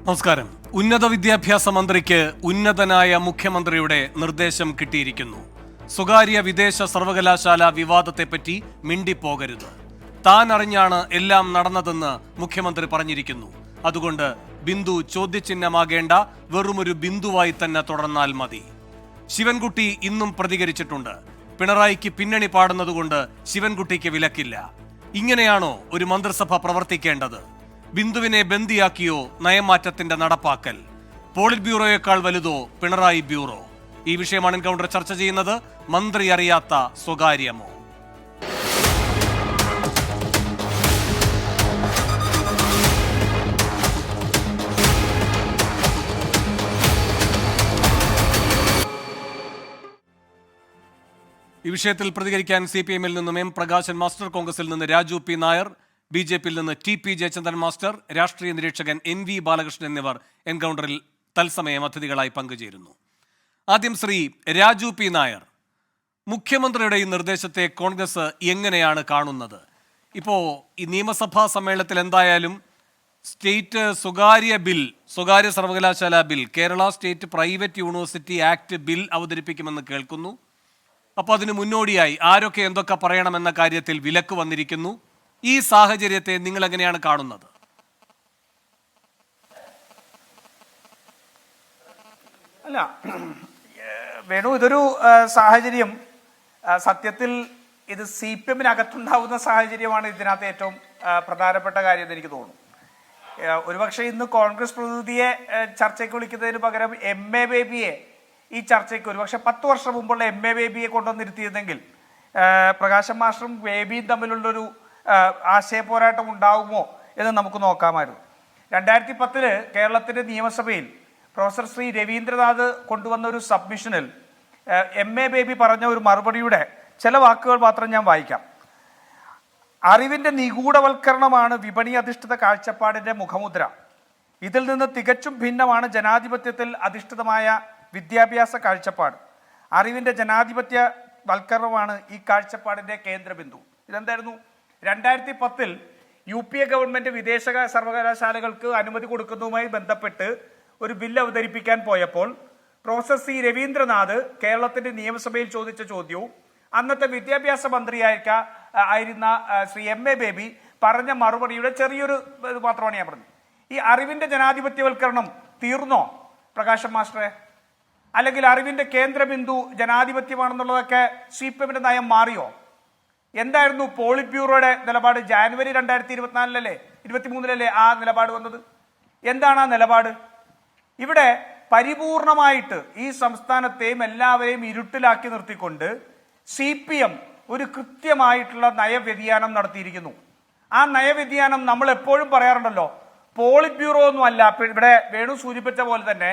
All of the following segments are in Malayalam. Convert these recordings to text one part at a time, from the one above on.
നമസ്കാരം. ഉന്നത വിദ്യാഭ്യാസ മന്ത്രിക്ക് ഉന്നതനായ മുഖ്യമന്ത്രിയുടെ നിർദ്ദേശം കിട്ടിയിരിക്കുന്നു. സ്വകാര്യ വിദേശ സർവകലാശാല വിവാദത്തെപ്പറ്റി മിണ്ടിപ്പോകരുത്. താൻ അറിഞ്ഞാണ് എല്ലാം നടന്നതെന്ന് മുഖ്യമന്ത്രി പറഞ്ഞിരിക്കുന്നു. അതുകൊണ്ട് ബിന്ദു ചോദ്യചിഹ്നമാകേണ്ട, വെറുമൊരു ബിന്ദുവായി തന്നെ തുടർന്നാൽ മതി. ശിവൻകുട്ടി ഇന്നും പ്രതികരിച്ചിട്ടുണ്ട്. പിണറായിക്ക് പിന്നണി പാടുന്നതുകൊണ്ട് ശിവൻകുട്ടിക്ക് വിലക്കില്ല. ഇങ്ങനെയാണോ ഒരു മന്ത്രിസഭ പ്രവർത്തിക്കേണ്ടത്? ബിന്ദുവിനെ ബന്ദിയാക്കിയോ നയമാറ്റത്തിന്റെ നടപ്പാക്കൽ? പോളിറ്റ് ബ്യൂറോയേക്കാൾ വലുതോ പിണറായി ബ്യൂറോ? ഈ വിഷയമാണ് എൻകൗണ്ടർ ചർച്ച ചെയ്യുന്നത്. മന്ത്രി അറിയാത്ത സ്വകാര്യമോ? ഈ വിഷയത്തിൽ പ്രതികരിക്കാൻ CPM-ൽ നിന്നും M പ്രകാശൻ മാസ്റ്റർ, കോൺഗ്രസിൽ നിന്ന് രാജു പി നായർ, BJP-യിൽ നിന്ന് TP ജയചന്ദ്രൻ മാസ്റ്റർ, രാഷ്ട്രീയ നിരീക്ഷകൻ NV ബാലകൃഷ്ണൻ എന്നിവർ എൻകൗണ്ടറിൽ തത്സമയം അതിഥികളായി പങ്കുചേരുന്നു. ആദ്യം ശ്രീ രാജു പി നായർ, മുഖ്യമന്ത്രിയുടെ ഈ നിർദ്ദേശത്തെ കോൺഗ്രസ് എങ്ങനെയാണ് കാണുന്നത്? ഇപ്പോൾ ഈ നിയമസഭാ സമ്മേളനത്തിൽ എന്തായാലും സ്റ്റേറ്റ് സ്വകാര്യ സർവകലാശാല bill, Kerala state private university act bill അവതരിപ്പിക്കുമെന്ന് കേൾക്കുന്നു. അപ്പോൾ അതിന് മുന്നോടിയായി ആരൊക്കെ എന്തൊക്കെ പറയണമെന്ന കാര്യത്തിൽ വിലക്ക് വന്നിരിക്കുന്നു. ഈ സാഹചര്യത്തെ നിങ്ങൾ എങ്ങനെയാണ് കാണുന്നത്? അല്ല വേണു, ഇതൊരു സാഹചര്യം സത്യത്തിൽ ഇത് CPM-നകത്തുണ്ടാവുന്ന സാഹചര്യമാണ് ഇതിനകത്ത് ഏറ്റവും പ്രധാനപ്പെട്ട കാര്യം എന്ന് എനിക്ക് തോന്നുന്നു. ഒരുപക്ഷെ ഇന്ന് കോൺഗ്രസ് പ്രതിനിധിയെ ചർച്ചയ്ക്ക് വിളിക്കുന്നതിന് പകരം MA ബേബിയെ ഈ ചർച്ചയ്ക്ക് ഒരുപക്ഷെ 10 വർഷം മുമ്പുള്ള MA ബേബിയെ കൊണ്ടുവന്നിരുത്തിയിരുന്നെങ്കിൽ പ്രകാശൻ മാസ്റ്ററും ബേബിയും തമ്മിലുള്ളൊരു ആശയ പോരാട്ടം ഉണ്ടാകുമോ എന്ന് നമുക്ക് നോക്കാമായിരുന്നു. 2010 കേരളത്തിൻ്റെ നിയമസഭയിൽ പ്രൊഫസർ ശ്രീ രവീന്ദ്രനാഥ് കൊണ്ടുവന്ന ഒരു സബ്മിഷനിൽ MA ബേബി പറഞ്ഞ ഒരു മറുപടിയുടെ ചില വാക്കുകൾ മാത്രം ഞാൻ വായിക്കാം. അറിവിൻ്റെ നിഗൂഢവൽക്കരണമാണ് വിപണി അധിഷ്ഠിത കാഴ്ചപ്പാടിൻ്റെ മുഖമുദ്ര. ഇതിൽ നിന്ന് തികച്ചും ഭിന്നമാണ് ജനാധിപത്യത്തിൽ അധിഷ്ഠിതമായ വിദ്യാഭ്യാസ കാഴ്ചപ്പാട്. അറിവിൻ്റെ ജനാധിപത്യ വൽക്കരണമാണ് ഈ കാഴ്ചപ്പാടിൻ്റെ കേന്ദ്രബിന്ദു. ഇതെന്തായിരുന്നു? 2010 UPA ഗവൺമെൻറ് വിദേശ സർവകലാശാലകൾക്ക് അനുമതി കൊടുക്കുന്നതുമായി ബന്ധപ്പെട്ട് ഒരു ബില്ല് അവതരിപ്പിക്കാൻ പോയപ്പോൾ പ്രൊഫസർ C രവീന്ദ്രനാഥ് കേരളത്തിൻ്റെ നിയമസഭയിൽ ചോദിച്ച ചോദ്യവും അന്നത്തെ വിദ്യാഭ്യാസ മന്ത്രിയായിരുന്ന ശ്രീ MA ബേബി പറഞ്ഞ മറുപടിയുടെ ചെറിയൊരു മാത്രമാണ് ഞാൻ പറഞ്ഞത്. ഈ അറിവിൻ്റെ ജനാധിപത്യവൽക്കരണം തീർന്നോ പ്രകാശൻ മാസ്റ്ററെ? അല്ലെങ്കിൽ അറിവിൻ്റെ കേന്ദ്രബിന്ദു ജനാധിപത്യമാണെന്നുള്ളതൊക്കെ CPM-ന്റെ നയം മാറിയോ? എന്തായിരുന്നു പോളിറ്റ് ബ്യൂറോയുടെ നിലപാട്? ജാനുവരി 2023 ആ നിലപാട് വന്നത്. എന്താണ് ആ നിലപാട്? ഇവിടെ പരിപൂർണമായിട്ട് ഈ സംസ്ഥാനത്തെയും എല്ലാവരെയും ഇരുട്ടിലാക്കി നിർത്തിക്കൊണ്ട് CPM ഒരു കൃത്യമായിട്ടുള്ള നയവ്യതിയാനം നടത്തിയിരിക്കുന്നു. ആ നയവ്യതിയാനം നമ്മൾ എപ്പോഴും പറയാറുണ്ടല്ലോ, പോളിറ്റ് ബ്യൂറോ ഒന്നും അല്ല. ഇവിടെ വേണു സൂചിപ്പിച്ച പോലെ തന്നെ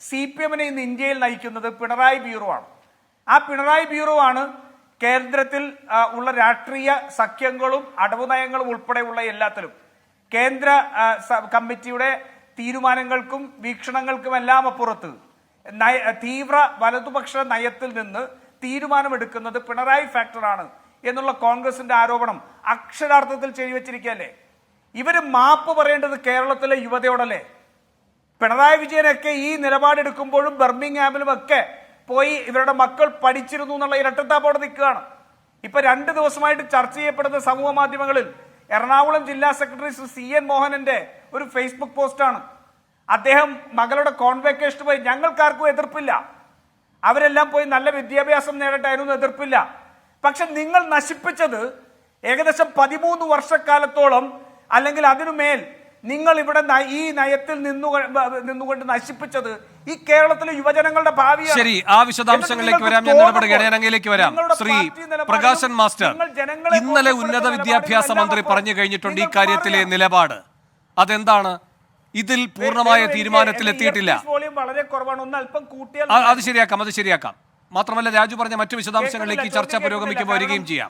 CPM-നെ ഇന്ന് ഇന്ത്യയിൽ നയിക്കുന്നത് പിണറായി ബ്യൂറോ ആണ്. ആ പിണറായി ബ്യൂറോ ആണ് കേന്ദ്രത്തിൽ ഉള്ള രാഷ്ട്രീയ സഖ്യങ്ങളും അടവ് നയങ്ങളും ഉൾപ്പെടെയുള്ള എല്ലാത്തിലും കേന്ദ്ര കമ്മിറ്റിയുടെ തീരുമാനങ്ങൾക്കും വീക്ഷണങ്ങൾക്കും എല്ലാം അപ്പുറത്ത് തീവ്ര വലതുപക്ഷ നയത്തിൽ നിന്ന് തീരുമാനമെടുക്കുന്നത് പിണറായി ഫാക്ടറാണ് എന്നുള്ള കോൺഗ്രസിന്റെ ആരോപണം അക്ഷരാർത്ഥത്തിൽ ചെയ്തുവെച്ചിരിക്കുകയല്ലേ? ഇവര് മാപ്പ് പറയേണ്ടത് കേരളത്തിലെ യുവതയോടല്ലേ? പിണറായി വിജയനൊക്കെ ഈ നിലപാടെടുക്കുമ്പോഴും ബർമിംഗ്ഹാമിലും ഒക്കെ പോയി ഇവരുടെ മക്കൾ പഠിച്ചിരുന്നു എന്നുള്ള ഇരട്ടത്താപ്പോടെ നിൽക്കുകയാണ്. ഇപ്പൊ 2 ദിവസമായിട്ട് ചർച്ച ചെയ്യപ്പെടുന്ന സമൂഹ മാധ്യമങ്ങളിൽ എറണാകുളം ജില്ലാ സെക്രട്ടറി ശ്രീ CN മോഹനന്റെ ഒരു ഫേസ്ബുക്ക് പോസ്റ്റാണ്. അദ്ദേഹം മകളുടെ കോൺവെക്കേഷന് പോയി, ഞങ്ങൾക്കാർക്കും എതിർപ്പില്ല, അവരെല്ലാം പോയി നല്ല വിദ്യാഭ്യാസം നേടട്ടെ, അതിനൊന്നും എതിർപ്പില്ല. പക്ഷെ നിങ്ങൾ നശിപ്പിച്ചത് ഏകദേശം 13 വർഷക്കാലത്തോളം അല്ലെങ്കിൽ അതിനുമേൽ നിങ്ങൾ ഇവിടെ ഈ നയത്തിൽ നിന്നുകൊണ്ട് നശിപ്പിച്ചത് ഈ കേരളത്തിലെ യുവജനങ്ങളുടെ ഭാവിയാണ്. ശരി, ആ വിശദാംശങ്ങളിലേക്ക് വരാം. ഞാൻ ഇടപെടുകയാണ്, അങ്ങയിലേക്ക് വരാം. ശ്രീ പ്രകാശൻ മാസ്റ്റർ, ഇന്നലെ ഉന്നത വിദ്യാഭ്യാസ മന്ത്രി പറഞ്ഞു കഴിഞ്ഞിട്ടുണ്ട് ഈ കാര്യത്തിലെ നിലപാട്. അതെന്താണ്? ഇതിൽ പൂർണ്ണമായ തീരുമാനത്തിൽ എത്തിയിട്ടില്ല. വളരെ കുറവാണ്, ഒന്ന് അല്പം കൂട്ടിയാൽ അത് ശരിയാക്കാം. മാത്രമല്ല, രാജു പറഞ്ഞ മറ്റു വിശദാംശങ്ങളിലേക്ക് ചർച്ച പുരോഗമിക്കുമ്പോൾ വരികയും ചെയ്യാം.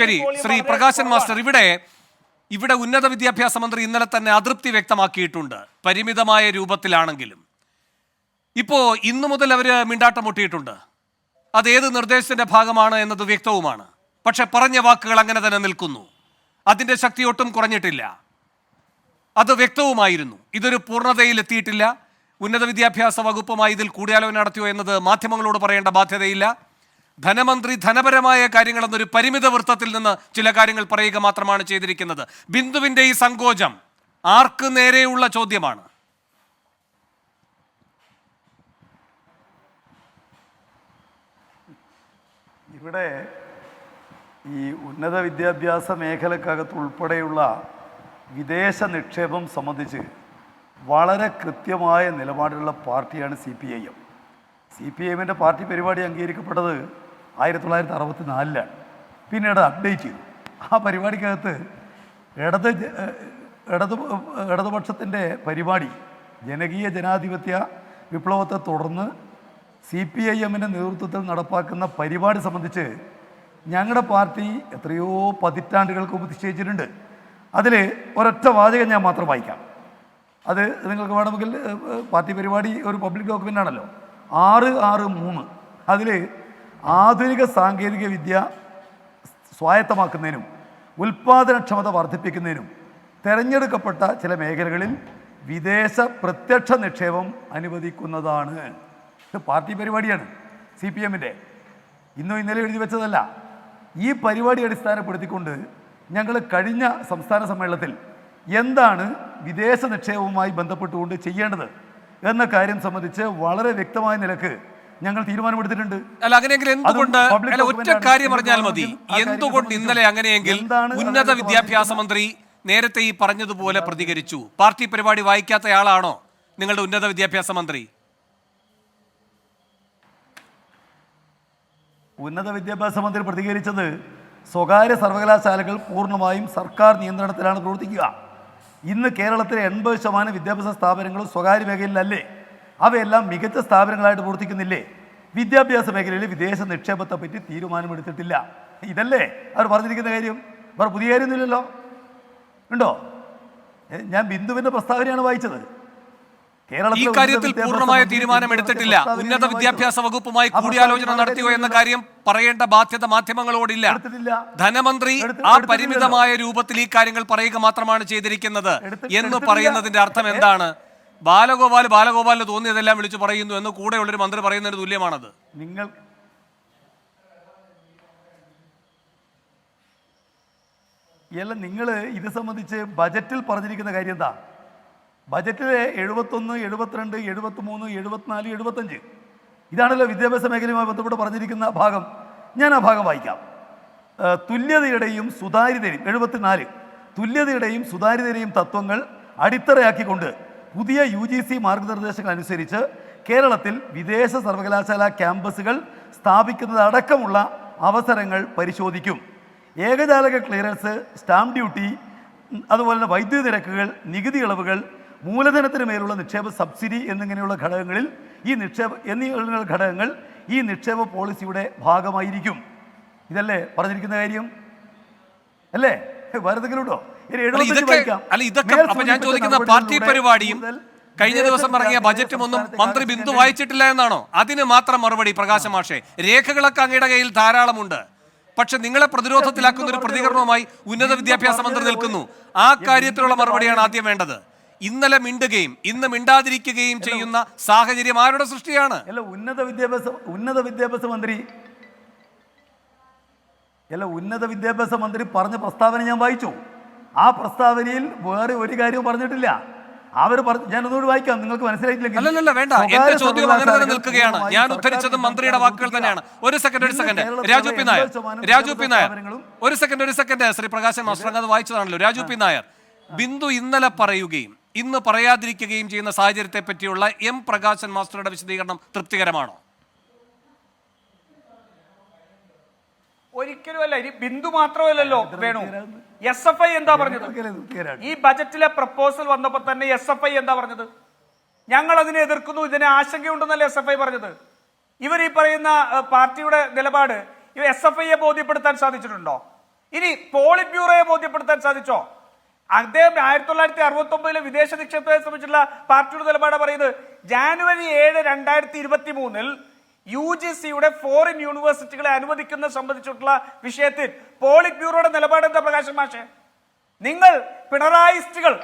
ശരി, ശ്രീ പ്രകാശൻ മാസ്റ്റർ, ഇവിടെ ഉന്നത വിദ്യാഭ്യാസ മന്ത്രി ഇന്നലെ തന്നെ അതൃപ്തി വ്യക്തമാക്കിയിട്ടുണ്ട്, പരിമിതമായ രൂപത്തിലാണെങ്കിലും. ഇപ്പോ ഇന്നു മുതൽ അവര് മിണ്ടാട്ടം മുട്ടിയിട്ടുണ്ട്. അത് ഏത് നിർദ്ദേശത്തിന്റെ ഭാഗമാണ് എന്നത് വ്യക്തവുമാണ്. പക്ഷെ പറഞ്ഞ വാക്കുകൾ അങ്ങനെ തന്നെ നിൽക്കുന്നു. അതിന്റെ ശക്തി ഒട്ടും കുറഞ്ഞിട്ടില്ല. അത് വ്യക്തവുമായിരുന്നു. ഇതൊരു പൂർണ്ണതയിലെത്തിയിട്ടില്ല. ഉന്നത വിദ്യാഭ്യാസ വകുപ്പുമായി ഇതിൽ കൂടിയാലോചന നടത്തിയോ എന്നത് മാധ്യമങ്ങളോട് പറയേണ്ട ബാധ്യതയില്ല. ധനമന്ത്രി ധനപരമായ കാര്യങ്ങളെന്നൊരു പരിമിത വൃത്തത്തിൽ നിന്ന് ചില കാര്യങ്ങൾ പറയുക മാത്രമാണ് ചെയ്തിരിക്കുന്നത്. ബിന്ദുവിന്റെ ഈ സങ്കോചം ആർക്ക് നേരെയുള്ള ചോദ്യമാണ്? ഇവിടെ ഈ ഉന്നത വിദ്യാഭ്യാസ മേഖലക്കകത്ത് ഉൾപ്പെടെയുള്ള വിദേശ നിക്ഷേപം സംബന്ധിച്ച് വളരെ കൃത്യമായ നിലപാടുള്ള പാർട്ടിയാണ് CPIM. CPIMൻ്റെ പാർട്ടി പരിപാടി അംഗീകരിക്കപ്പെട്ടത് 1964 പിന്നീട് അപ്ഡേറ്റ് ചെയ്തു. ആ പരിപാടിക്കകത്ത് ഇടതുപക്ഷത്തിൻ്റെ പരിപാടി ജനകീയ ജനാധിപത്യ വിപ്ലവത്തെ തുടർന്ന് CPIMൻ്റെ നേതൃത്വത്തിൽ നടപ്പാക്കുന്ന പരിപാടി സംബന്ധിച്ച് ഞങ്ങളുടെ പാർട്ടി എത്രയോ പതിറ്റാണ്ടുകൾക്ക് മുമ്പ് നിശ്ചയിച്ചിട്ടുണ്ട്. അതിൽ ഒരൊറ്റ വാചകം ഞാൻ മാത്രം വായിക്കാം. അത് നിങ്ങൾക്ക് വേണമെങ്കിൽ പാർട്ടി പരിപാടി ഒരു പബ്ലിക് ഡോക്യുമെൻ്റ് ആണല്ലോ. 663 അതിൽ ആധുനിക സാങ്കേതിക വിദ്യ സ്വായത്തമാക്കുന്നതിനും ഉൽപ്പാദനക്ഷമത വർദ്ധിപ്പിക്കുന്നതിനും തിരഞ്ഞെടുക്കപ്പെട്ട ചില മേഖലകളിൽ വിദേശ പ്രത്യക്ഷ നിക്ഷേപം അനുവദിക്കുന്നതാണ്. ഇത് പാർട്ടി പരിപാടിയാണ് CPIMൻ്റെ, ഇന്നോ ഇന്നലെ എഴുതി വെച്ചതല്ല. ഈ പരിപാടി അടിസ്ഥാനപ്പെടുത്തിക്കൊണ്ട് ഞങ്ങൾ കഴിഞ്ഞ സംസ്ഥാന സമ്മേളനത്തിൽ എന്താണ് വിദേശ നിക്ഷേപവുമായി ബന്ധപ്പെട്ടുകൊണ്ട് ചെയ്യേണ്ടത് എന്ന കാര്യം സംബന്ധിച്ച് വളരെ വ്യക്തമായ നിലക്ക് ഞങ്ങൾ തീരുമാനമെടുത്തിട്ടുണ്ട്. അല്ല, അങ്ങനെയെങ്കിൽ എന്തുകൊണ്ട് ഒറ്റ കാര്യം പറഞ്ഞാൽ മതി. എന്തുകൊണ്ട് ഇന്നലെ അങ്ങനെയെങ്കിൽ ഉന്നത വിദ്യാഭ്യാസ മന്ത്രി നേരത്തെ ഈ പറഞ്ഞതുപോലെ പ്രതികരിച്ചു? പാർട്ടി പരിപാടി വായിക്കാത്തയാളാണോ നിങ്ങളുടെ ഉന്നത വിദ്യാഭ്യാസ മന്ത്രി? ഉന്നത വിദ്യാഭ്യാസ മന്ത്രി പ്രതികരിച്ചത് സ്വകാര്യ സർവകലാശാലകൾ പൂർണ്ണമായും സർക്കാർ നിയന്ത്രണത്തിലാണ് പ്രവർത്തിക്കുക. ഇന്ന് കേരളത്തിലെ 80% വിദ്യാഭ്യാസ സ്ഥാപനങ്ങളും സ്വകാര്യ മേഖലയിലല്ലേ? അവയെല്ലാം മികച്ച സ്ഥാപനങ്ങളായിട്ട് പ്രവർത്തിക്കുന്നില്ലേ? വിദ്യാഭ്യാസ മേഖലയിൽ വിദേശ നിക്ഷേപത്തെ പറ്റി തീരുമാനമെടുത്തിട്ടില്ല. ഇതല്ലേ അവർ പറഞ്ഞിരിക്കുന്ന കാര്യം? അവർ പുതിയ കാര്യമൊന്നുമില്ലല്ലോ. ഉണ്ടോ? ഞാൻ ബിന്ദുവിൻ്റെ പ്രസ്താവനയാണ് വായിച്ചത്. ഈ കാര്യത്തിൽ പൂർണ്ണമായ തീരുമാനമെടുത്തിട്ടില്ല. ഉന്നത വിദ്യാഭ്യാസ വകുപ്പുമായി കൂടിയാലോചന നടത്തിയോ എന്ന കാര്യം പറയേണ്ട ബാധ്യത മാധ്യമങ്ങളോടില്ല. ധനമന്ത്രി ആ പരിമിതമായ രൂപത്തിൽ ഈ കാര്യങ്ങൾ പറയുക മാത്രമാണ് ചെയ്തിരിക്കുന്നത് എന്ന് പറയുന്നതിന്റെ അർത്ഥം എന്താണ്? ബാലഗോപാലിന് തോന്നിയതെല്ലാം വിളിച്ചു പറയുന്നു എന്ന് കൂടെയുള്ളൊരു മന്ത്രി പറയുന്നതിന് തുല്യമാണത്. നിങ്ങൾ ഇത് സംബന്ധിച്ച് ബജറ്റിൽ പറഞ്ഞിരിക്കുന്ന കാര്യം എന്താ? ബജറ്റിലെ 71, 72, 73, 74, 75 ഇതാണല്ലോ വിദ്യാഭ്യാസ മേഖലയുമായി ബന്ധപ്പെട്ട് പറഞ്ഞിരിക്കുന്ന ഭാഗം. ഞാൻ ആ ഭാഗം വായിക്കാം. തുല്യതയുടെയും സുതാര്യതയും 74 തുല്യതയുടെയും സുതാര്യതയുടെയും തത്വങ്ങൾ അടിത്തറയാക്കിക്കൊണ്ട് പുതിയ UGC മാർഗനിർദ്ദേശങ്ങൾ അനുസരിച്ച് കേരളത്തിൽ വിദേശ സർവകലാശാല ക്യാമ്പസുകൾ സ്ഥാപിക്കുന്നതടക്കമുള്ള അവസരങ്ങൾ പരിശോധിക്കും. ഏകജാലക ക്ലിയറൻസ്, സ്റ്റാമ്പ് ഡ്യൂട്ടി, അതുപോലെ തന്നെ വൈദ്യുതി നിരക്കുകൾ, നികുതി ഇളവുകൾ, മൂലധനത്തിന് മേലുള്ള നിക്ഷേപ സബ്സിഡി എന്നിങ്ങനെയുള്ള ഘടകങ്ങളിൽ ഈ നിക്ഷേപ പോളിസിയുടെ ഭാഗമായിരിക്കും. ഇതല്ലേ പറഞ്ഞിരിക്കുന്ന കാര്യം? അല്ലേ? വേറെന്തെങ്കിലുണ്ടോ? ഞാൻ ചോദിക്കുന്ന പാർട്ടി പരിപാടിയും കഴിഞ്ഞ ദിവസം ഇറങ്ങിയ ബജറ്റും ഒന്നും മന്ത്രി ബിന്ദു വായിച്ചിട്ടില്ല എന്നാണോ? അതിന് മാത്രം മറുപടി പ്രകാശ് മാഷെ. രേഖകളൊക്കെ അങ്ങയുടെ കയ്യിൽ ധാരാളമുണ്ട്. പക്ഷെ നിങ്ങളെ പ്രതിരോധത്തിലാക്കുന്ന ഒരു പ്രതികരണവുമായി ഉന്നത വിദ്യാഭ്യാസ മന്ത്രി നിൽക്കുന്നു. ആ കാര്യത്തിലുള്ള മറുപടിയാണ് ആദ്യം വേണ്ടത്. ഇന്നലെ മിണ്ടുകയും ഇന്ന് മിണ്ടാതിരിക്കുകയും ചെയ്യുന്ന സാഹചര്യം ആരുടെ സൃഷ്ടിയാണ്? ഉന്നത വിദ്യാഭ്യാസ മന്ത്രി പറഞ്ഞ പ്രസ്താവന ഞാൻ വായിച്ചു. ആ പ്രസ്താവനയിൽ വേറെ ഒരു കാര്യവും പറഞ്ഞിട്ടില്ല. ഞാനൊന്നുകൂടി വായിക്കാം, നിങ്ങൾക്ക് മനസ്സിലായിട്ടില്ലെങ്കിൽ. അല്ലല്ല, വേണ്ട. എന്റെ ചോദ്യം അങ്ങനെ തന്നെ നിൽക്കുകയാണ്. ഞാൻ ഉദ്ധരിച്ചത് മന്ത്രിയുടെ വാക്കുകൾ തന്നെയാണ്. ഒരു സെക്കൻഡ് രാജു പി നായർ ഒരു സെക്കൻഡ് ശ്രീ പ്രകാശൻ മാസ്റ്റർ അത് വായിച്ചതാണല്ലോ. രാജു പി നായർ, ബിന്ദു ഇന്നലെ പറയുകയും ഇന്ന് പറയാതിരിക്കുകയും ചെയ്യുന്ന സാഹചര്യത്തെ പറ്റിയുള്ള പ്രകാശൻ മാസ്റ്ററുടെ വിശദീകരണം തൃപ്തികരമാണോ? ഒരിക്കലുമല്ല. ഇനി ബിന്ദു മാത്രമല്ലല്ലോ വേണു, SFI എന്താ പറഞ്ഞത്? ഈ ബജറ്റിലെ പ്രപ്പോസൽ വന്നപ്പോൾ തന്നെ SFI എന്താ പറഞ്ഞത്? ഞങ്ങൾ അതിനെ എതിർക്കുന്നു, ഇതിനെ ആശങ്കയുണ്ടെന്നല്ലേ SFI പറഞ്ഞത്. ഇവർ ഈ പറയുന്ന പാർട്ടിയുടെ നിലപാട് SFIയെ ബോധ്യപ്പെടുത്താൻ സാധിച്ചിട്ടുണ്ടോ? ഇനി പോളിറ്റ് ബ്യൂറോയെ ബോധ്യപ്പെടുത്താൻ സാധിച്ചോ? അദ്ദേഹം 1969 വിദേശ നിക്ഷേപത്തെ സംബന്ധിച്ചുള്ള പാർട്ടിയുടെ നിലപാട് പറയുന്നത്. ജാനുവരി 7, 2023 UGCയുടെ ഫോറിൻ യൂണിവേഴ്സിറ്റികളെ അനുവദിക്കുന്ന സംബന്ധിച്ചിട്ടുള്ള വിഷയത്തിൽ പോളിറ്റ് ബ്യൂറോയുടെ നിലപാട് എന്താ പ്രകാശൻ മാഷെ? നിങ്ങൾ പിണറായിസ്റ്റുകൾ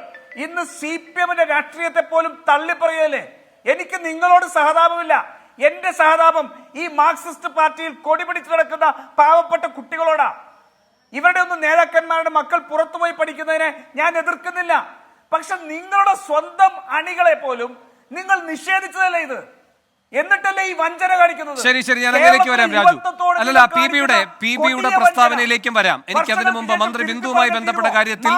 ഇന്ന് CPM-ന്റെ രാഷ്ട്രീയത്തെ പോലും തള്ളിപ്പറയല്ലേ? എനിക്ക് നിങ്ങളോട് സഹതാപമില്ല. എന്റെ സഹതാപം ഈ മാർക്സിസ്റ്റ് പാർട്ടിയിൽ കൊടി പിടിച്ചു നടക്കുന്ന പാവപ്പെട്ട കുട്ടികളോടാ. ഇവരുടെ ഒന്നും നേതാക്കന്മാരുടെ മക്കൾ പുറത്തുപോയി പഠിക്കുന്നതിനെ ഞാൻ എതിർക്കുന്നില്ല. പക്ഷെ നിങ്ങളുടെ സ്വന്തം അണികളെ പോലും നിങ്ങൾ നിഷേധിച്ചതല്ലേ ഇത്? എന്നിട്ടല്ലേ ഈ വഞ്ചന കാണിക്കുന്നത്? ശരി ശരി, ഞാൻ അതിലേക്ക് വരാം രാജു. അല്ലല്ല, PB-യുടെ പ്രസ്താവനയിലേക്കും വരാം. എനിക്ക് അതിനു മുമ്പ് മന്ത്രി ബിന്ദുവുമായി ബന്ധപ്പെട്ട കാര്യത്തിൽ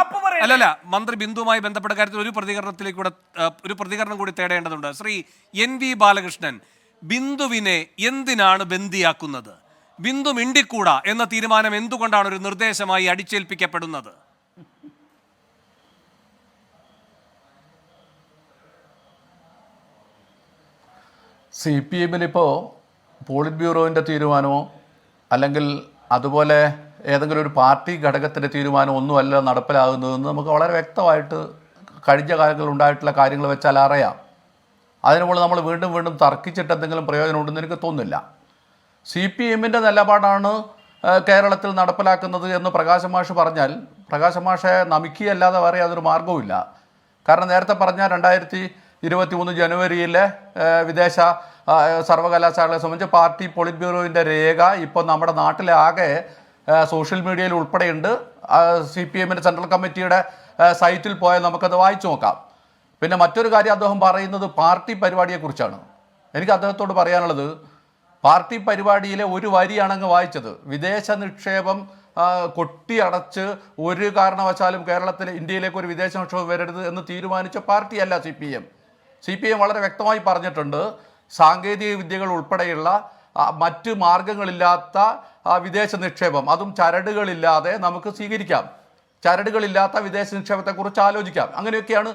മന്ത്രി ബിന്ദുവുമായി ബന്ധപ്പെട്ട കാര്യത്തിൽ ഒരു പ്രതികരണം കൂടി തേടേണ്ടതുണ്ട്. ശ്രീ NV ബാലകൃഷ്ണൻ, ബിന്ദുവിനെ എന്തിനാണ് ബന്ദിയാക്കുന്നത്? ബിന്ദു മിണ്ടിക്കൂടാ എന്ന തീരുമാനം എന്തുകൊണ്ടാണ് ഒരു നിർദ്ദേശമായി അടിച്ചേൽപ്പിക്കപ്പെടുന്നത്? CPM-ൽ ഇപ്പോൾ പോളിറ്റ് ബ്യൂറോവിൻ്റെ തീരുമാനമോ അല്ലെങ്കിൽ അതുപോലെ ഏതെങ്കിലും ഒരു പാർട്ടി ഘടകത്തിൻ്റെ തീരുമാനം ഒന്നുമല്ല നടപ്പിലാകുന്നതെന്ന് നമുക്ക് വളരെ വ്യക്തമായിട്ട് കഴിഞ്ഞ കാലങ്ങളിൽ ഉണ്ടായിട്ടുള്ള കാര്യങ്ങൾ വെച്ചാൽ അറിയാം. അതിനുമ്പോൾ നമ്മൾ വീണ്ടും വീണ്ടും തർക്കിച്ചിട്ട് എന്തെങ്കിലും പ്രയോജനമുണ്ടെന്ന് എനിക്ക് തോന്നുന്നില്ല. CPM-ന്റെ നിലപാടാണ് കേരളത്തിൽ നടപ്പിലാക്കുന്നത് എന്ന് പ്രകാശ് മാഷ് പറഞ്ഞാൽ പ്രകാശ് മാഷെ നമിക്കുകയല്ലാതെ വേറെ യാതൊരു മാർഗവുമില്ല. കാരണം നേരത്തെ പറഞ്ഞ 2023 ജനുവരിയിലെ വിദേശ സർവകലാശാലകളെ സംബന്ധിച്ച് പാർട്ടി പോളിറ്റ് ബ്യൂറോവിൻ്റെ രേഖ ഇപ്പോൾ നമ്മുടെ നാട്ടിലെ ആകെ സോഷ്യൽ മീഡിയയിൽ ഉൾപ്പെടെയുണ്ട്. CPM-ന്റെ സെൻട്രൽ കമ്മിറ്റിയുടെ സൈറ്റിൽ പോയാൽ നമുക്കത് വായിച്ചു നോക്കാം. പിന്നെ മറ്റൊരു കാര്യം അദ്ദേഹം പറയുന്നത് പാർട്ടി പരിപാടിയെക്കുറിച്ചാണ്. എനിക്ക് അദ്ദേഹത്തോട് പറയാനുള്ളത്, പാർട്ടി പരിപാടിയിലെ ഒരു വരിയാണ് അങ്ങ് വായിച്ചത്. വിദേശ നിക്ഷേപം കൊട്ടിയടച്ച് ഒരു കാരണവശാലും ഇന്ത്യയിലേക്ക് ഒരു വിദേശ നിക്ഷേപം വരരുത് എന്ന് തീരുമാനിച്ച പാർട്ടിയല്ല CPM വളരെ വ്യക്തമായി പറഞ്ഞിട്ടുണ്ട്, സാങ്കേതിക വിദ്യകൾ ഉൾപ്പെടെയുള്ള മറ്റ് മാർഗങ്ങളില്ലാത്ത വിദേശ നിക്ഷേപം, അതും ചരടുകളില്ലാതെ നമുക്ക് സ്വീകരിക്കാം. ചരടുകളില്ലാത്ത വിദേശ നിക്ഷേപത്തെക്കുറിച്ച് ആലോചിക്കാം. അങ്ങനെയൊക്കെയാണ്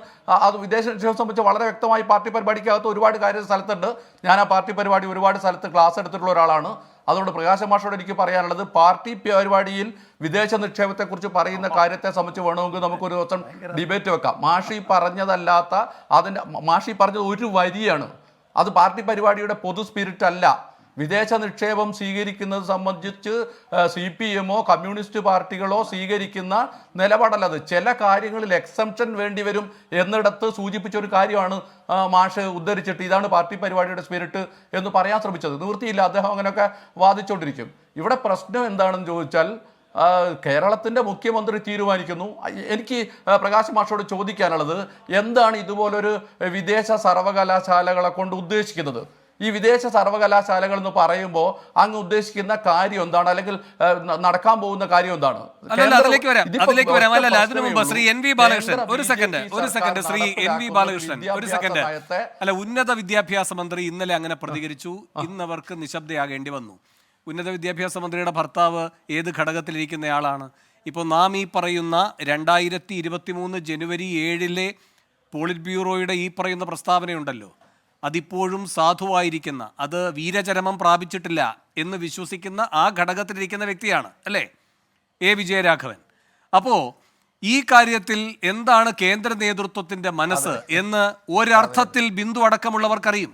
അത് വിദേശ നിക്ഷേപം സംബന്ധിച്ച് വളരെ വ്യക്തമായി പാർട്ടി പരിപാടിക്കകത്ത് ഒരുപാട് കാര്യം സ്ഥലത്തുണ്ട്. ഞാൻ ആ പാർട്ടി പരിപാടി ഒരുപാട് സ്ഥലത്ത് ക്ലാസ് എടുത്തിട്ടുള്ള ഒരാളാണ്. അതുകൊണ്ട് പ്രകാശ് മാഷോട് എനിക്ക് പറയാനുള്ളത്, പാർട്ടി പരിപാടിയിൽ വിദേശ നിക്ഷേപത്തെക്കുറിച്ച് പറയുന്ന കാര്യത്തെ സംബന്ധിച്ച് വേണമെങ്കിൽ നമുക്കൊരു ദിവസം ഡിബേറ്റ് വെക്കാം. മാഷി പറഞ്ഞത് ഒരു വരിയാണ്. അത് പാർട്ടി പരിപാടിയുടെ പൊതു സ്പിരിറ്റ് അല്ല. വിദേശ നിക്ഷേപം സ്വീകരിക്കുന്നത് സംബന്ധിച്ച് CPM-ഓ കമ്മ്യൂണിസ്റ്റ് പാർട്ടികളോ സ്വീകരിക്കുന്ന നിലപാടല്ലത്. ചില കാര്യങ്ങളിൽ എക്സംഷൻ വേണ്ടി വരും എന്നിടത്ത് സൂചിപ്പിച്ചൊരു കാര്യമാണ് മാഷ് ഉദ്ധരിച്ചിട്ട് ഇതാണ് പാർട്ടി പരിപാടിയുടെ സ്പിരിറ്റ് എന്ന് പറയാൻ ശ്രമിച്ചത്. നിവൃത്തിയില്ല, അദ്ദേഹം അങ്ങനെയൊക്കെ വാദിച്ചുകൊണ്ടിരിക്കും. ഇവിടെ പ്രശ്നം എന്താണെന്ന് ചോദിച്ചാൽ, കേരളത്തിൻ്റെ മുഖ്യമന്ത്രി തീരുമാനിക്കുന്നു. എനിക്ക് പ്രകാശ് മാഷോട് ചോദിക്കാനുള്ളത്, എന്താണ് ഇതുപോലൊരു വിദേശ സർവകലാശാലകളെ കൊണ്ട് ഉദ്ദേശിക്കുന്നത്? ഈ വിദേശ സർവകലാശാലകൾ എന്ന് പറയുമ്പോൾ അങ്ങ് ഉദ്ദേശിക്കുന്ന കാര്യം എന്താണ്, അല്ലെങ്കിൽ നടക്കാൻ പോകുന്ന കാര്യം എന്താണ്? അതിലേക്ക് വരാം. അതിനു മുമ്പ് ശ്രീ NV ബാലകൃഷ്ണൻ ഒരു സെക്കൻഡ് ശ്രീ NV ബാലകൃഷ്ണൻ ഒരു സെക്കൻഡ്. ഉന്നത വിദ്യാഭ്യാസ മന്ത്രി ഇന്നലെ അങ്ങനെ പ്രതികരിച്ചു, ഇന്നവർക്ക് നിശബ്ദയാകേണ്ടി വന്നു. ഉന്നത വിദ്യാഭ്യാസ മന്ത്രിയുടെ ഭർത്താവ് ഏത് ഘടകത്തിലിരിക്കുന്നയാളാണ്? ഇപ്പോൾ നാം ഈ പറയുന്ന 2023 ജനുവരി 7 പോളിറ്റ് ബ്യൂറോയുടെ ഈ പറയുന്ന പ്രസ്താവനയുണ്ടല്ലോ, അതിപ്പോഴും സാധുവായിരിക്കുന്ന, അത് വീരചരമം പ്രാപിച്ചിട്ടില്ല എന്ന് വിശ്വസിക്കുന്ന ആ ഘടകത്തിലിരിക്കുന്ന വ്യക്തിയാണ് അല്ലേ വിജയരാഘവൻ. അപ്പോൾ ഈ കാര്യത്തിൽ എന്താണ് കേന്ദ്ര നേതൃത്വത്തിൻ്റെ മനസ്സ് എന്ന് ഒരർത്ഥത്തിൽ ബിന്ദു അടക്കമുള്ളവർക്കറിയും.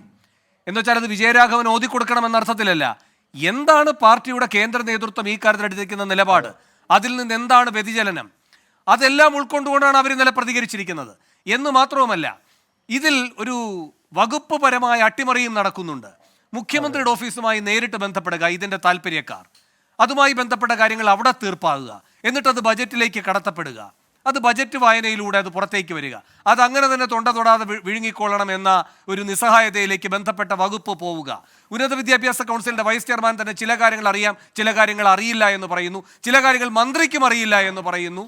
എന്നുവെച്ചാൽ അത് വിജയരാഘവൻ ഓതിക്കൊടുക്കണമെന്ന അർത്ഥത്തിലല്ല. എന്താണ് പാർട്ടിയുടെ കേന്ദ്ര നേതൃത്വം ഈ കാര്യത്തിൽ എടുത്തിരിക്കുന്ന നിലപാട്, അതിൽ നിന്ന് എന്താണ് വ്യതിചലനം, അതെല്ലാം ഉൾക്കൊണ്ടുകൊണ്ടാണ് അവർ ഇന്നലെ പ്രതികരിച്ചിരിക്കുന്നത് എന്ന് മാത്രവുമല്ല, ഇതിൽ ഒരു വകുപ്പ് പരമായ അട്ടിമറിയും നടക്കുന്നുണ്ട്. മുഖ്യമന്ത്രിയുടെ ഓഫീസുമായി നേരിട്ട് ബന്ധപ്പെടുക ഇതിൻ്റെ താല്പര്യക്കാർ, അതുമായി ബന്ധപ്പെട്ട കാര്യങ്ങൾ അവിടെ തീർപ്പാകുക, എന്നിട്ടത് ബജറ്റിലേക്ക് കടത്തപ്പെടുക, അത് ബജറ്റ് വായനയിലൂടെ അത് പുറത്തേക്ക് വരിക, അത് അങ്ങനെ തന്നെ തൊണ്ട തൊടാതെ വിഴുങ്ങിക്കൊള്ളണം എന്ന ഒരു നിസ്സഹായതയിലേക്ക് ബന്ധപ്പെട്ട വകുപ്പ് പോവുക. ഉന്നത വിദ്യാഭ്യാസ കൗൺസിലിൻ്റെ വൈസ് ചെയർമാൻ തന്നെ ചില കാര്യങ്ങൾ അറിയാം, ചില കാര്യങ്ങൾ അറിയില്ല എന്ന് പറയുന്നു, ചില കാര്യങ്ങൾ മന്ത്രിക്കും അറിയില്ല എന്ന് പറയുന്നു.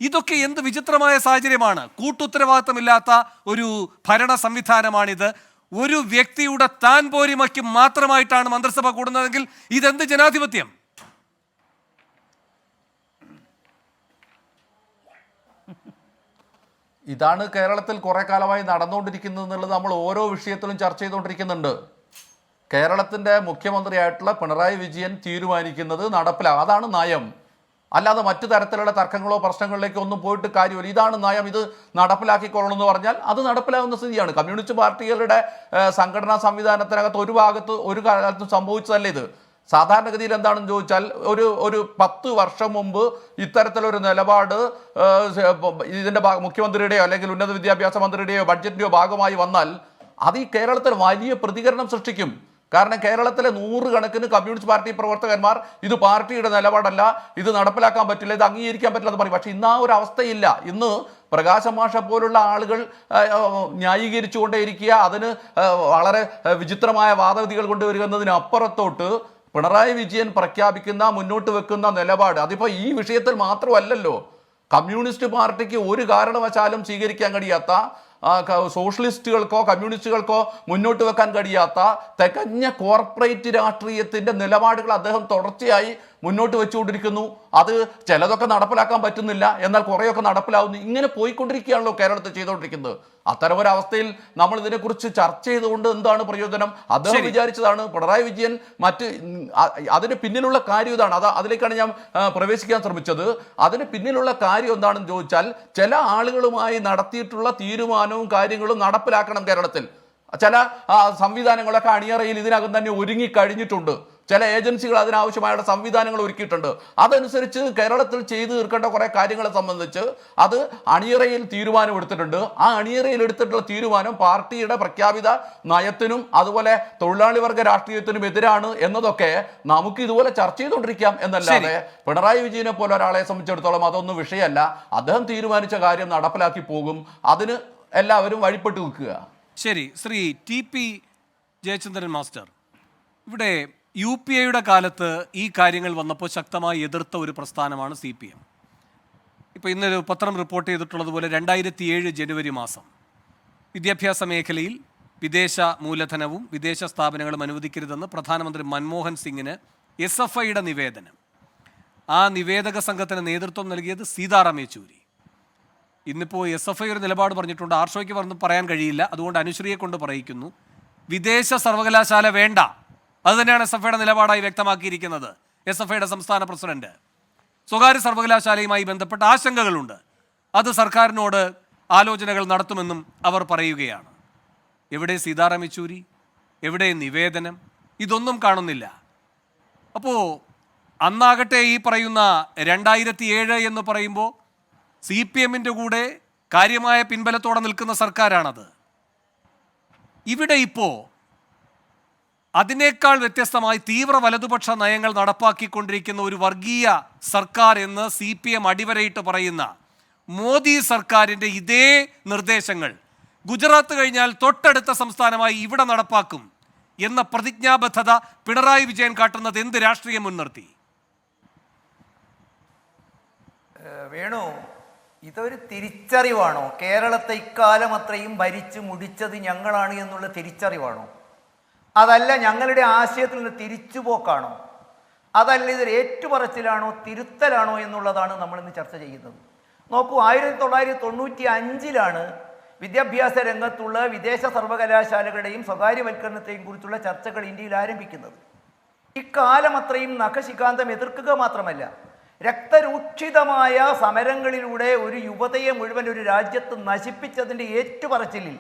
ഇതൊക്കെ എന്ത് വിചിത്രമായ സാഹചര്യമാണ്. കൂട്ടുത്തരവാദിത്തമില്ലാത്ത ഒരു ഭരണ സംവിധാനമാണിത്. ഒരു വ്യക്തിയുടെ താൻ പോരിമയ്ക്ക് മാത്രമായിട്ടാണ് മന്ത്രിസഭ കൂടുന്നതെങ്കിൽ ഇതെന്ത് ജനാധിപത്യം? ഇതാണ് കേരളത്തിൽ കുറെ കാലമായി നടന്നുകൊണ്ടിരിക്കുന്നത് എന്നുള്ളത് നമ്മൾ ഓരോ വിഷയത്തിലും ചർച്ച ചെയ്തുകൊണ്ടിരിക്കുന്നുണ്ട്. കേരളത്തിൻ്റെ മുഖ്യമന്ത്രിയായിട്ടുള്ള പിണറായി വിജയൻ തീരുമാനിക്കുന്നത് നടപ്പിലാകും, അതാണ് നയം. അല്ലാതെ മറ്റു തരത്തിലുള്ള തർക്കങ്ങളോ പ്രശ്നങ്ങളിലേക്കോ ഒന്നും പോയിട്ട് കാര്യമില്ല. ഇതാണ് നയം, ഇത് നടപ്പിലാക്കിക്കൊള്ളണം എന്ന് പറഞ്ഞാൽ അത് നടപ്പിലാകുന്ന സ്ഥിതിയാണ്. കമ്മ്യൂണിസ്റ്റ് പാർട്ടികളുടെ സംഘടനാ സംവിധാനത്തിനകത്ത് ഒരു ഭാഗത്ത് ഒരു കാലത്തും സംഭവിച്ചതല്ല ഇത്. സാധാരണഗതിയിൽ എന്താണെന്ന് ചോദിച്ചാൽ ഒരു 10 വർഷം മുമ്പ് ഇത്തരത്തിലൊരു നിലപാട് ഇതിൻ്റെ മുഖ്യമന്ത്രിയുടെയോ അല്ലെങ്കിൽ ഉന്നത വിദ്യാഭ്യാസ മന്ത്രിയുടെയോ ബഡ്ജറ്റിൻ്റെയോ ഭാഗമായി വന്നാൽ അത് ഈ കേരളത്തിൽ വലിയ പ്രതികരണം സൃഷ്ടിക്കും. കാരണം കേരളത്തിലെ 100 കണക്കിന് കമ്മ്യൂണിസ്റ്റ് പാർട്ടി പ്രവർത്തകന്മാർ ഇത് പാർട്ടിയുടെ നിലപാടല്ല, ഇത് നടപ്പിലാക്കാൻ പറ്റില്ല, ഇത് അംഗീകരിക്കാൻ പറ്റില്ല എന്ന് പറയും. പക്ഷെ ഇന്ന് ആ ഒരു അവസ്ഥയില്ല. ഇന്ന് പ്രകാശ് മാഷ പോലുള്ള ആളുകൾ ന്യായീകരിച്ചുകൊണ്ടേയിരിക്കുക, അതിന് വളരെ വിചിത്രമായ വാദഗതികൾ കൊണ്ടുവരുന്നതിനപ്പുറത്തോട്ട് പിണറായി വിജയൻ പ്രഖ്യാപിക്കുന്ന മുന്നോട്ട് വെക്കുന്ന നിലപാട് അതിപ്പോൾ ഈ വിഷയത്തിൽ മാത്രമല്ലല്ലോ. കമ്മ്യൂണിസ്റ്റ് പാർട്ടിക്ക് ഒരു കാരണവശാലും സ്വീകരിക്കാൻ കഴിയാത്ത, സോഷ്യലിസ്റ്റുകൾക്കോ കമ്മ്യൂണിസ്റ്റുകൾക്കോ മുന്നോട്ട് വെക്കാൻ കഴിയാത്ത തികഞ്ഞ കോർപ്പറേറ്റ് രാഷ്ട്രീയത്തിൻ്റെ നിലപാടുകൾ അദ്ദേഹം തുടർച്ചയായി മുന്നോട്ട് വെച്ചുകൊണ്ടിരിക്കുന്നു. അത് ചിലതൊക്കെ നടപ്പിലാക്കാൻ പറ്റുന്നില്ല, എന്നാൽ കുറേയൊക്കെ നടപ്പിലാവുന്നു. ഇങ്ങനെ പോയിക്കൊണ്ടിരിക്കുകയാണല്ലോ കേരളത്തിൽ ചെയ്തുകൊണ്ടിരിക്കുന്നത്. അത്തരമൊരവസ്ഥയിൽ നമ്മൾ ഇതിനെക്കുറിച്ച് ചർച്ച ചെയ്തുകൊണ്ട് എന്താണ് പ്രയോജനം? അദ്ദേഹം വിചാരിച്ചതാണ് പിണറായി വിജയൻ അതിന് പിന്നിലുള്ള കാര്യം ഇതാണ്. അതിലേക്കാണ് ഞാൻ പ്രവേശിക്കാൻ ശ്രമിച്ചത്. അതിന് പിന്നിലുള്ള കാര്യം എന്താണെന്ന് ചോദിച്ചാൽ ചില ആളുകളുമായി നടത്തിയിട്ടുള്ള തീരുമാനവും കാര്യങ്ങളും നടപ്പിലാക്കണം കേരളത്തിൽ. ചില സംവിധാനങ്ങളൊക്കെ അണിയറയിൽ ഇതിനകം തന്നെ ഒരുങ്ങിക്കഴിഞ്ഞിട്ടുണ്ട്. ചില ഏജൻസികൾ അതിനാവശ്യമായ സംവിധാനങ്ങൾ ഒരുക്കിയിട്ടുണ്ട്. അതനുസരിച്ച് കേരളത്തിൽ ചെയ്തു തീർക്കേണ്ട കുറേ കാര്യങ്ങളെ സംബന്ധിച്ച് അത് അണിയറയിൽ തീരുമാനമെടുത്തിട്ടുണ്ട്. ആ അണിയറയിൽ എടുത്തിട്ടുള്ള തീരുമാനം പാർട്ടിയുടെ പ്രഖ്യാപിത നയത്തിനും അതുപോലെ തൊഴിലാളി വർഗ രാഷ്ട്രീയത്തിനും എതിരാണ് എന്നതൊക്കെ നമുക്ക് ഇതുപോലെ ചർച്ച ചെയ്തുകൊണ്ടിരിക്കാം എന്നല്ലാതെ പിണറായി വിജയനെ പോലെ ഒരാളെ സംബന്ധിച്ചിടത്തോളം അതൊന്നും വിഷയമല്ല. അദ്ദേഹം തീരുമാനിച്ച കാര്യം നടപ്പിലാക്കി പോകും. അതിന് എല്ലാവരും വഴിപ്പെട്ട് നിൽക്കുക. ശരി, ശ്രീ TP ജയചന്ദ്രൻ മാസ്റ്റർ, ഇവിടെ UPA കാലത്ത് ഈ കാര്യങ്ങൾ വന്നപ്പോൾ ശക്തമായി എതിർത്ത ഒരു പ്രസ്ഥാനമാണ് CPM. ഇപ്പോൾ ഇന്നൊരു പത്രം റിപ്പോർട്ട് ചെയ്തിട്ടുള്ളതുപോലെ 2007 ജനുവരി മാസം വിദ്യാഭ്യാസ മേഖലയിൽ വിദേശ മൂലധനവും വിദേശ സ്ഥാപനങ്ങളും അനുവദിക്കരുതെന്ന് പ്രധാനമന്ത്രി മൻമോഹൻ സിംഗിന് SFIയുടെ നിവേദനം. ആ നിവേദക സംഘത്തിന് നേതൃത്വം നൽകിയത് സീതാറാം യെച്ചൂരി. ഇന്നിപ്പോൾ SFI ഒരു നിലപാട് പറഞ്ഞിട്ടുണ്ട്. ആർഷോയ്ക്ക് പറയാൻ കഴിയില്ല, അതുകൊണ്ട് അനുശ്രീയെ കൊണ്ട് പറയിക്കുന്നു. വിദേശ സർവകലാശാല വേണ്ട. അതുതന്നെയാണ് SFIയുടെ നിലപാടായി വ്യക്തമാക്കിയിരിക്കുന്നത് SFIയുടെ സംസ്ഥാന പ്രസിഡന്റ്. സ്വകാര്യ സർവകലാശാലയുമായി ബന്ധപ്പെട്ട ആശങ്കകളുണ്ട്, അത് സർക്കാരിനോട് ആലോചനകൾ നടത്തുമെന്നും അവർ പറയുകയാണ്. എവിടെ സീതാറാം യെച്ചൂരി? എവിടെ നിവേദനം? ഇതൊന്നും കാണുന്നില്ല. അപ്പോൾ അന്നാകട്ടെ ഈ പറയുന്ന 2007 എന്ന് പറയുമ്പോൾ CPMൻ്റെ കൂടെ കാര്യമായ പിൻബലത്തോടെ നിൽക്കുന്ന സർക്കാരാണത്. ഇവിടെ ഇപ്പോൾ അതിനേക്കാൾ വ്യത്യസ്തമായി തീവ്ര വലതുപക്ഷ നയങ്ങൾ നടപ്പാക്കിക്കൊണ്ടിരിക്കുന്ന ഒരു വർഗീയ സർക്കാർ എന്ന് CPM അടിവരയിട്ട് പറയുന്ന മോദി സർക്കാരിൻ്റെ ഇതേ നിർദ്ദേശങ്ങൾ ഗുജറാത്ത് കഴിഞ്ഞാൽ തൊട്ടടുത്ത സംസ്ഥാനമായി ഇവിടെ നടപ്പാക്കും എന്ന പ്രതിജ്ഞാബദ്ധത പിണറായി വിജയൻ കാട്ടുന്നത് എന്ത് രാഷ്ട്രീയം മുൻനിർത്തി? വേണു, ഇതൊരു തിരിച്ചറിവാണോ? കേരളത്തെ ഇക്കാലം അത്രയും ഭരിച്ചു മുടിച്ചത് ഞങ്ങളാണ് എന്നുള്ള തിരിച്ചറിവാണോ? അതല്ല ഞങ്ങളുടെ ആശയത്തിൽ നിന്ന് തിരിച്ചുപോക്കാണോ? അതല്ല ഇതൊരു ഏറ്റുപറച്ചിലാണോ തിരുത്തലാണോ എന്നുള്ളതാണ് നമ്മളിന്ന് ചർച്ച ചെയ്യുന്നത്. നോക്കൂ, 1995 വിദ്യാഭ്യാസ രംഗത്തുള്ള വിദേശ സർവകലാശാലകളുടെയും സ്വകാര്യവൽക്കരണത്തെയും കുറിച്ചുള്ള ചർച്ചകൾ ഇന്ത്യയിൽ ആരംഭിക്കുന്നത്. ഇക്കാലം അത്രയും നഖശികാന്തം എതിർക്കുക മാത്രമല്ല, രക്തരൂക്ഷിതമായ സമരങ്ങളിലൂടെ ഒരു യുവതയെ മുഴുവൻ ഒരു രാജ്യത്ത് നശിപ്പിച്ചതിൻ്റെ ഏറ്റുപറച്ചിലിൽ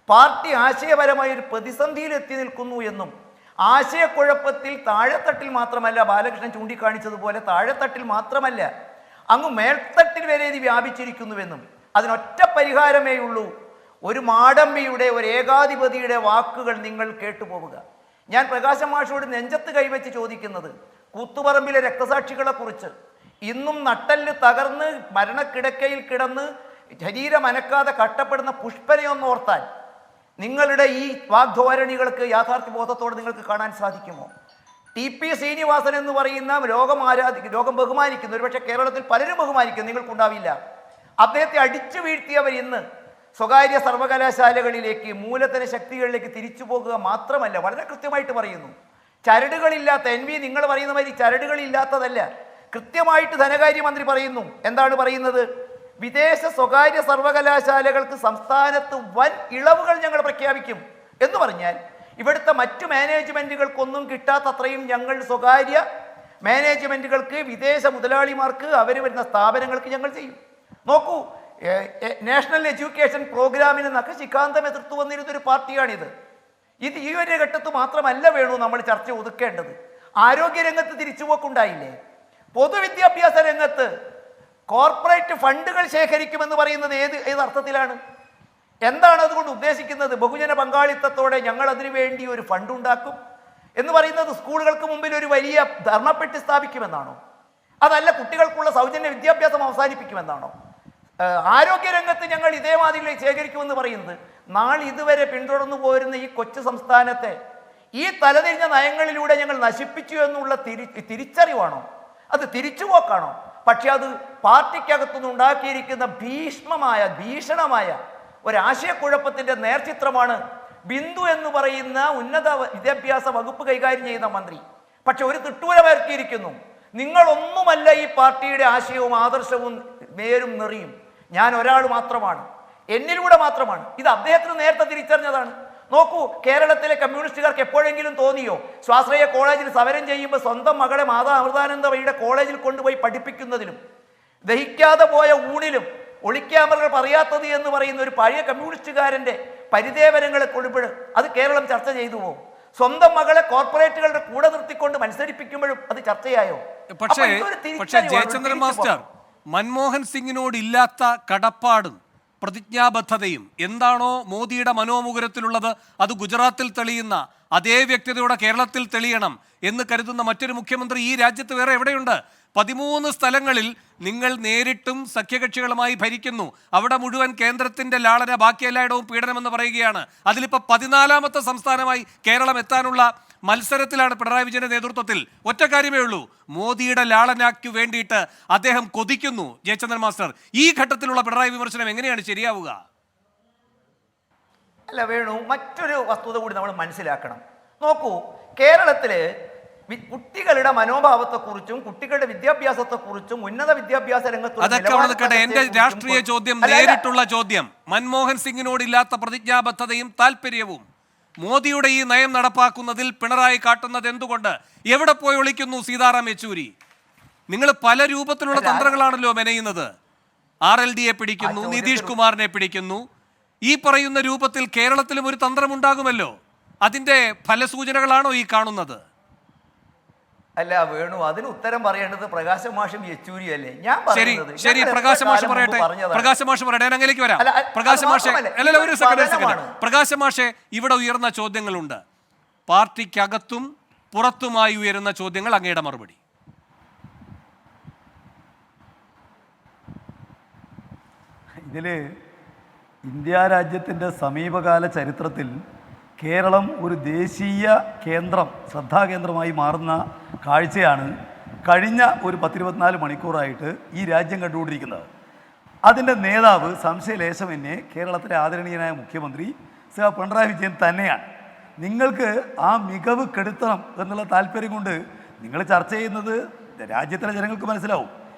പാർട്ടി ആശയപരമായ ഒരു പ്രതിസന്ധിയിൽ എത്തി നിൽക്കുന്നു എന്നും ആശയക്കുഴപ്പത്തിൽ താഴെത്തട്ടിൽ മാത്രമല്ല, ബാലകൃഷ്ണൻ ചൂണ്ടിക്കാണിച്ചതുപോലെ താഴെത്തട്ടിൽ മാത്രമല്ല അങ്ങ് മേൽത്തട്ടിൽ വരെ ഇത് വ്യാപിച്ചിരിക്കുന്നുവെന്നും അതിനൊറ്റ പരിഹാരമേ ഉള്ളൂ, ഒരു മാടമ്പിയുടെ ഒരു ഏകാധിപതിയുടെ വാക്കുകൾ നിങ്ങൾ കേട്ടുപോവുക. ഞാൻ പ്രകാശ് മാഷോട് നെഞ്ചത്ത് കൈവച്ച് ചോദിക്കുന്നത്, കൂത്തുപറമ്പിലെ രക്തസാക്ഷികളെക്കുറിച്ച് ഇന്നും നട്ടല് തകർന്ന് മരണക്കിടക്കയിൽ കിടന്ന് ശരീരം അനക്കാതെ കഷ്ടപ്പെടുന്ന പുഷ്പനെയൊന്നോർത്താൽ നിങ്ങളുടെ ഈ വാഗ്ധോരണികൾക്ക് യാഥാർത്ഥ്യബോധത്തോടെ നിങ്ങൾക്ക് കാണാൻ സാധിക്കുമോ? TP ശ്രീനിവാസൻ എന്ന് പറയുന്ന ലോകം ബഹുമാനിക്കുന്നു, ഒരുപക്ഷെ കേരളത്തിൽ പലരും ബഹുമാനിക്കുന്നു, നിങ്ങൾക്കുണ്ടാവില്ല. അദ്ദേഹത്തെ അടിച്ചു വീഴ്ത്തിയവർ ഇന്ന് സ്വകാര്യ സർവകലാശാലകളിലേക്ക് മൂലധന ശക്തികളിലേക്ക് തിരിച്ചു പോകുക മാത്രമല്ല, വളരെ കൃത്യമായിട്ട് പറയുന്നു, ചരടുകളില്ലാത്ത NV നിങ്ങൾ പറയുന്ന മാതിരി ചരടുകളില്ലാത്തതല്ല, കൃത്യമായിട്ട് ധനകാര്യമന്ത്രി പറയുന്നു. എന്താണ് പറയുന്നത്? വിദേശ സ്വകാര്യ സർവകലാശാലകൾക്ക് സംസ്ഥാനത്ത് വൻ ഇളവുകൾ ഞങ്ങൾ പ്രഖ്യാപിക്കും എന്ന് പറഞ്ഞാൽ ഇവിടുത്തെ മറ്റു മാനേജ്മെൻറ്റുകൾക്കൊന്നും കിട്ടാത്തത്രയും ഞങ്ങൾ സ്വകാര്യ മാനേജ്മെൻറ്റുകൾക്ക്, വിദേശ മുതലാളിമാർക്ക്, അവർ വരുന്ന സ്ഥാപനങ്ങൾക്ക് ഞങ്ങൾ ചെയ്യും. നോക്കൂ, നാഷണൽ എഡ്യൂക്കേഷൻ പ്രോഗ്രാമിന് നഖശികാന്തം എതിർത്തു വന്നിരുന്നൊരു പാർട്ടിയാണിത്. ഇത് ഈ ഒരു ഘട്ടത്ത് മാത്രമല്ല വേണു നമ്മൾ ചർച്ച ഒതുക്കേണ്ടത്. ആരോഗ്യരംഗത്ത് തിരിച്ചുപോക്കുണ്ടായില്ലേ? പൊതുവിദ്യാഭ്യാസ രംഗത്ത് കോർപ്പറേറ്റ് ഫണ്ടുകൾ ശേഖരിക്കുമെന്ന് പറയുന്നത് ഏത് അർത്ഥത്തിലാണ്? എന്താണ് അതുകൊണ്ട് ഉദ്ദേശിക്കുന്നത്? ബഹുജന പങ്കാളിത്തത്തോടെ ഞങ്ങൾ അതിനു വേണ്ടി ഒരു ഫണ്ട് ഉണ്ടാക്കും എന്ന് പറയുന്നത് സ്കൂളുകൾക്ക് മുമ്പിൽ ഒരു വലിയ ധർമ്മപ്പെട്ടി സ്ഥാപിക്കുമെന്നാണോ? അതല്ല കുട്ടികൾക്കുള്ള സൗജന്യ വിദ്യാഭ്യാസം അവസാനിപ്പിക്കുമെന്നാണോ? ആരോഗ്യരംഗത്ത് ഞങ്ങൾ ഇതേമാതിരി ശേഖരിക്കുമെന്ന് പറയുന്നത് നാളെ ഇതുവരെ പിന്തുടർന്നു പോരുന്ന ഈ കൊച്ചു സംസ്ഥാനത്തെ ഈ തലതിരിഞ്ഞ നയങ്ങളിലൂടെ ഞങ്ങൾ നശിപ്പിച്ചു എന്നുള്ള തിരിച്ചറിവാണോ? അത് തിരിച്ചുപോക്കാണോ? പക്ഷെ അത് പാർട്ടിക്കകത്തുനിന്ന് ഉണ്ടാക്കിയിരിക്കുന്ന ഭീഷണമായ ഒരാശയക്കുഴപ്പത്തിന്റെ നേർചിത്രമാണ് ബിന്ദു എന്ന് പറയുന്ന ഉന്നത വിദ്യാഭ്യാസ വകുപ്പ് കൈകാര്യം ചെയ്യുന്ന മന്ത്രി. പക്ഷെ ഒരു തിട്ടൂര വരുത്തിയിരിക്കുന്നു. നിങ്ങളൊന്നുമല്ല ഈ പാർട്ടിയുടെ ആശയവും ആദർശവും നേരും നെറിയും, ഞാൻ ഒരാൾ മാത്രമാണ്, എന്നിലൂടെ മാത്രമാണ്. ഇത് അദ്ദേഹത്തിന് നേരത്തെ തിരിച്ചറിഞ്ഞതാണ്. നോക്കൂ, കേരളത്തിലെ കമ്മ്യൂണിസ്റ്റുകാർക്ക് എപ്പോഴെങ്കിലും തോന്നിയോ സ്വാശ്രയ കോളേജിൽ സമരം ചെയ്യുമ്പോൾ സ്വന്തം മകളെ മാതാ അമൃതാനന്ദമയുടെ കോളേജിൽ കൊണ്ടുപോയി പഠിപ്പിക്കുന്നതിലും ദഹിക്കാതെ പോയ ഊണിലും ഒളിക്യാമറകൾ പറയാത്തത് എന്ന് പറയുന്ന ഒരു പഴയ കമ്മ്യൂണിസ്റ്റുകാരന്റെ പരിദേവനങ്ങളെ കൊടുമ്പോൾ അത് കേരളം ചർച്ച ചെയ്തു പോകും? സ്വന്തം മകളെ കോർപ്പറേറ്റുകളുടെ കൂടെ നിർത്തിക്കൊണ്ട് മത്സരിപ്പിക്കുമ്പോഴും അത് ചർച്ചയായോ? പക്ഷേ ജയചന്ദ്രൻ മാസ്റ്റർ, മൻമോഹൻ സിംഗിനോട് ഇല്ലാത്ത കടപ്പാടും പ്രതിജ്ഞാബദ്ധതയും എന്താണോ മോദിയുടെ മനോമുകുരത്തിലുള്ളത് അത് ഗുജറാത്തിൽ തെളിയുന്ന അതേ വ്യക്തിതയോടെ കേരളത്തിൽ തെളിയണം എന്ന് കരുതുന്ന മറ്റൊരു മുഖ്യമന്ത്രി ഈ രാജ്യത്ത് വേറെ എവിടെയുണ്ട്? 13 സ്ഥലങ്ങളിൽ നിങ്ങൾ നേരിട്ടും സഖ്യകക്ഷികളുമായി ഭരിക്കുന്നു. അവിടെ മുഴുവൻ കേന്ദ്രത്തിന്റെ ലാളന, ബാക്കി എല്ലായിടവും പീഡനമെന്ന് പറയുകയാണ്. അതിലിപ്പോൾ 14ാമത്തെ സംസ്ഥാനമായി കേരളം എത്താനുള്ള മത്സരത്തിലാണ് പിണറായി വിജയന്റെ നേതൃത്വത്തിൽ. ഒറ്റ കാര്യമേ ഉള്ളൂ, മോദിയുടെ ലാളനയ്ക്കു വേണ്ടിയിട്ട് അദ്ദേഹം കൊതിക്കുന്നു. ജയചന്ദ്രൻ മാസ്റ്റർ, ഈ ഘട്ടത്തിലുള്ള പിണറായി വിമർശനം എങ്ങനെയാണ് ശരിയാവുക? അല്ല വേണു, മറ്റൊരു വസ്തുത കൂടി നമ്മൾ മനസ്സിലാക്കണം. നോക്കൂ, കേരളത്തില് കുട്ടികളുടെ മനോഭാവത്തെക്കുറിച്ചും കുട്ടികളുടെ വിദ്യാഭ്യാസത്തെക്കുറിച്ചും ഉന്നത വിദ്യാഭ്യാസ രംഗത്തും എന്റെ രാഷ്ട്രീയ ചോദ്യം, നേരിട്ടുള്ള ചോദ്യം, മൻമോഹൻ സിംഗിനോട് ഇല്ലാത്ത പ്രതിജ്ഞാബദ്ധതയും താല്പര്യവും മോദിയുടെ ഈ നയം നടപ്പാക്കുന്നതിൽ പിണറായി കാട്ടുന്നത് എന്തുകൊണ്ട്? എവിടെ പോയി ഒളിക്കുന്നു സീതാറാം യെച്ചൂരി? നിങ്ങൾ പല രൂപത്തിലുള്ള തന്ത്രങ്ങളാണല്ലോ മെനയുന്നത്. RLDയെ പിടിക്കുന്നു, നിതീഷ് കുമാറിനെ പിടിക്കുന്നു. ഈ പറയുന്ന രൂപത്തിൽ കേരളത്തിലും ഒരു തന്ത്രമുണ്ടാകുമല്ലോ. അതിന്റെ ഫലസൂചനകളാണോ ഈ കാണുന്നത്? അല്ല വേണു, അതിന് ഉത്തരം പറയേണ്ടത് പ്രകാശ മാഷും യെച്ചൂരി അല്ലേ? ഞാൻ ശരി, പ്രകാശ മാഷ് പറയട്ടെ. ഞാൻ അങ്ങനെയൊക്കെ വരാം. പ്രകാശ മാഷെ, ഒരു സെക്കൻഡ്. പ്രകാശ മാഷെ, ഇവിടെ ഉയർന്ന ചോദ്യങ്ങളുണ്ട്. പാർട്ടിക്കകത്തും പുറത്തുമായി ഉയരുന്ന ചോദ്യങ്ങൾ, അങ്ങയുടെ മറുപടി. ഇതില് ഇന്ത്യ രാജ്യത്തിൻ്റെ സമീപകാല ചരിത്രത്തിൽ കേരളം ഒരു ദേശീയ കേന്ദ്രം, ശ്രദ്ധാകേന്ദ്രമായി മാറുന്ന കാഴ്ചയാണ് കഴിഞ്ഞ ഒരു 10-24 മണിക്കൂറായിട്ട് ഈ രാജ്യം കണ്ടുകൊണ്ടിരിക്കുന്നത്. അതിൻ്റെ നേതാവ് സംശയലേശമന്യേ കേരളത്തിലെ ആദരണീയനായ മുഖ്യമന്ത്രി ശ്രീ പിണറായി വിജയൻ തന്നെയാണ്. നിങ്ങൾക്ക് ആ മികവ് കെടുത്തണം എന്നുള്ള താല്പര്യം കൊണ്ട് നിങ്ങൾ ചർച്ച ചെയ്യുന്നത് രാജ്യത്തിലെ ജനങ്ങൾക്ക് മനസ്സിലാവും.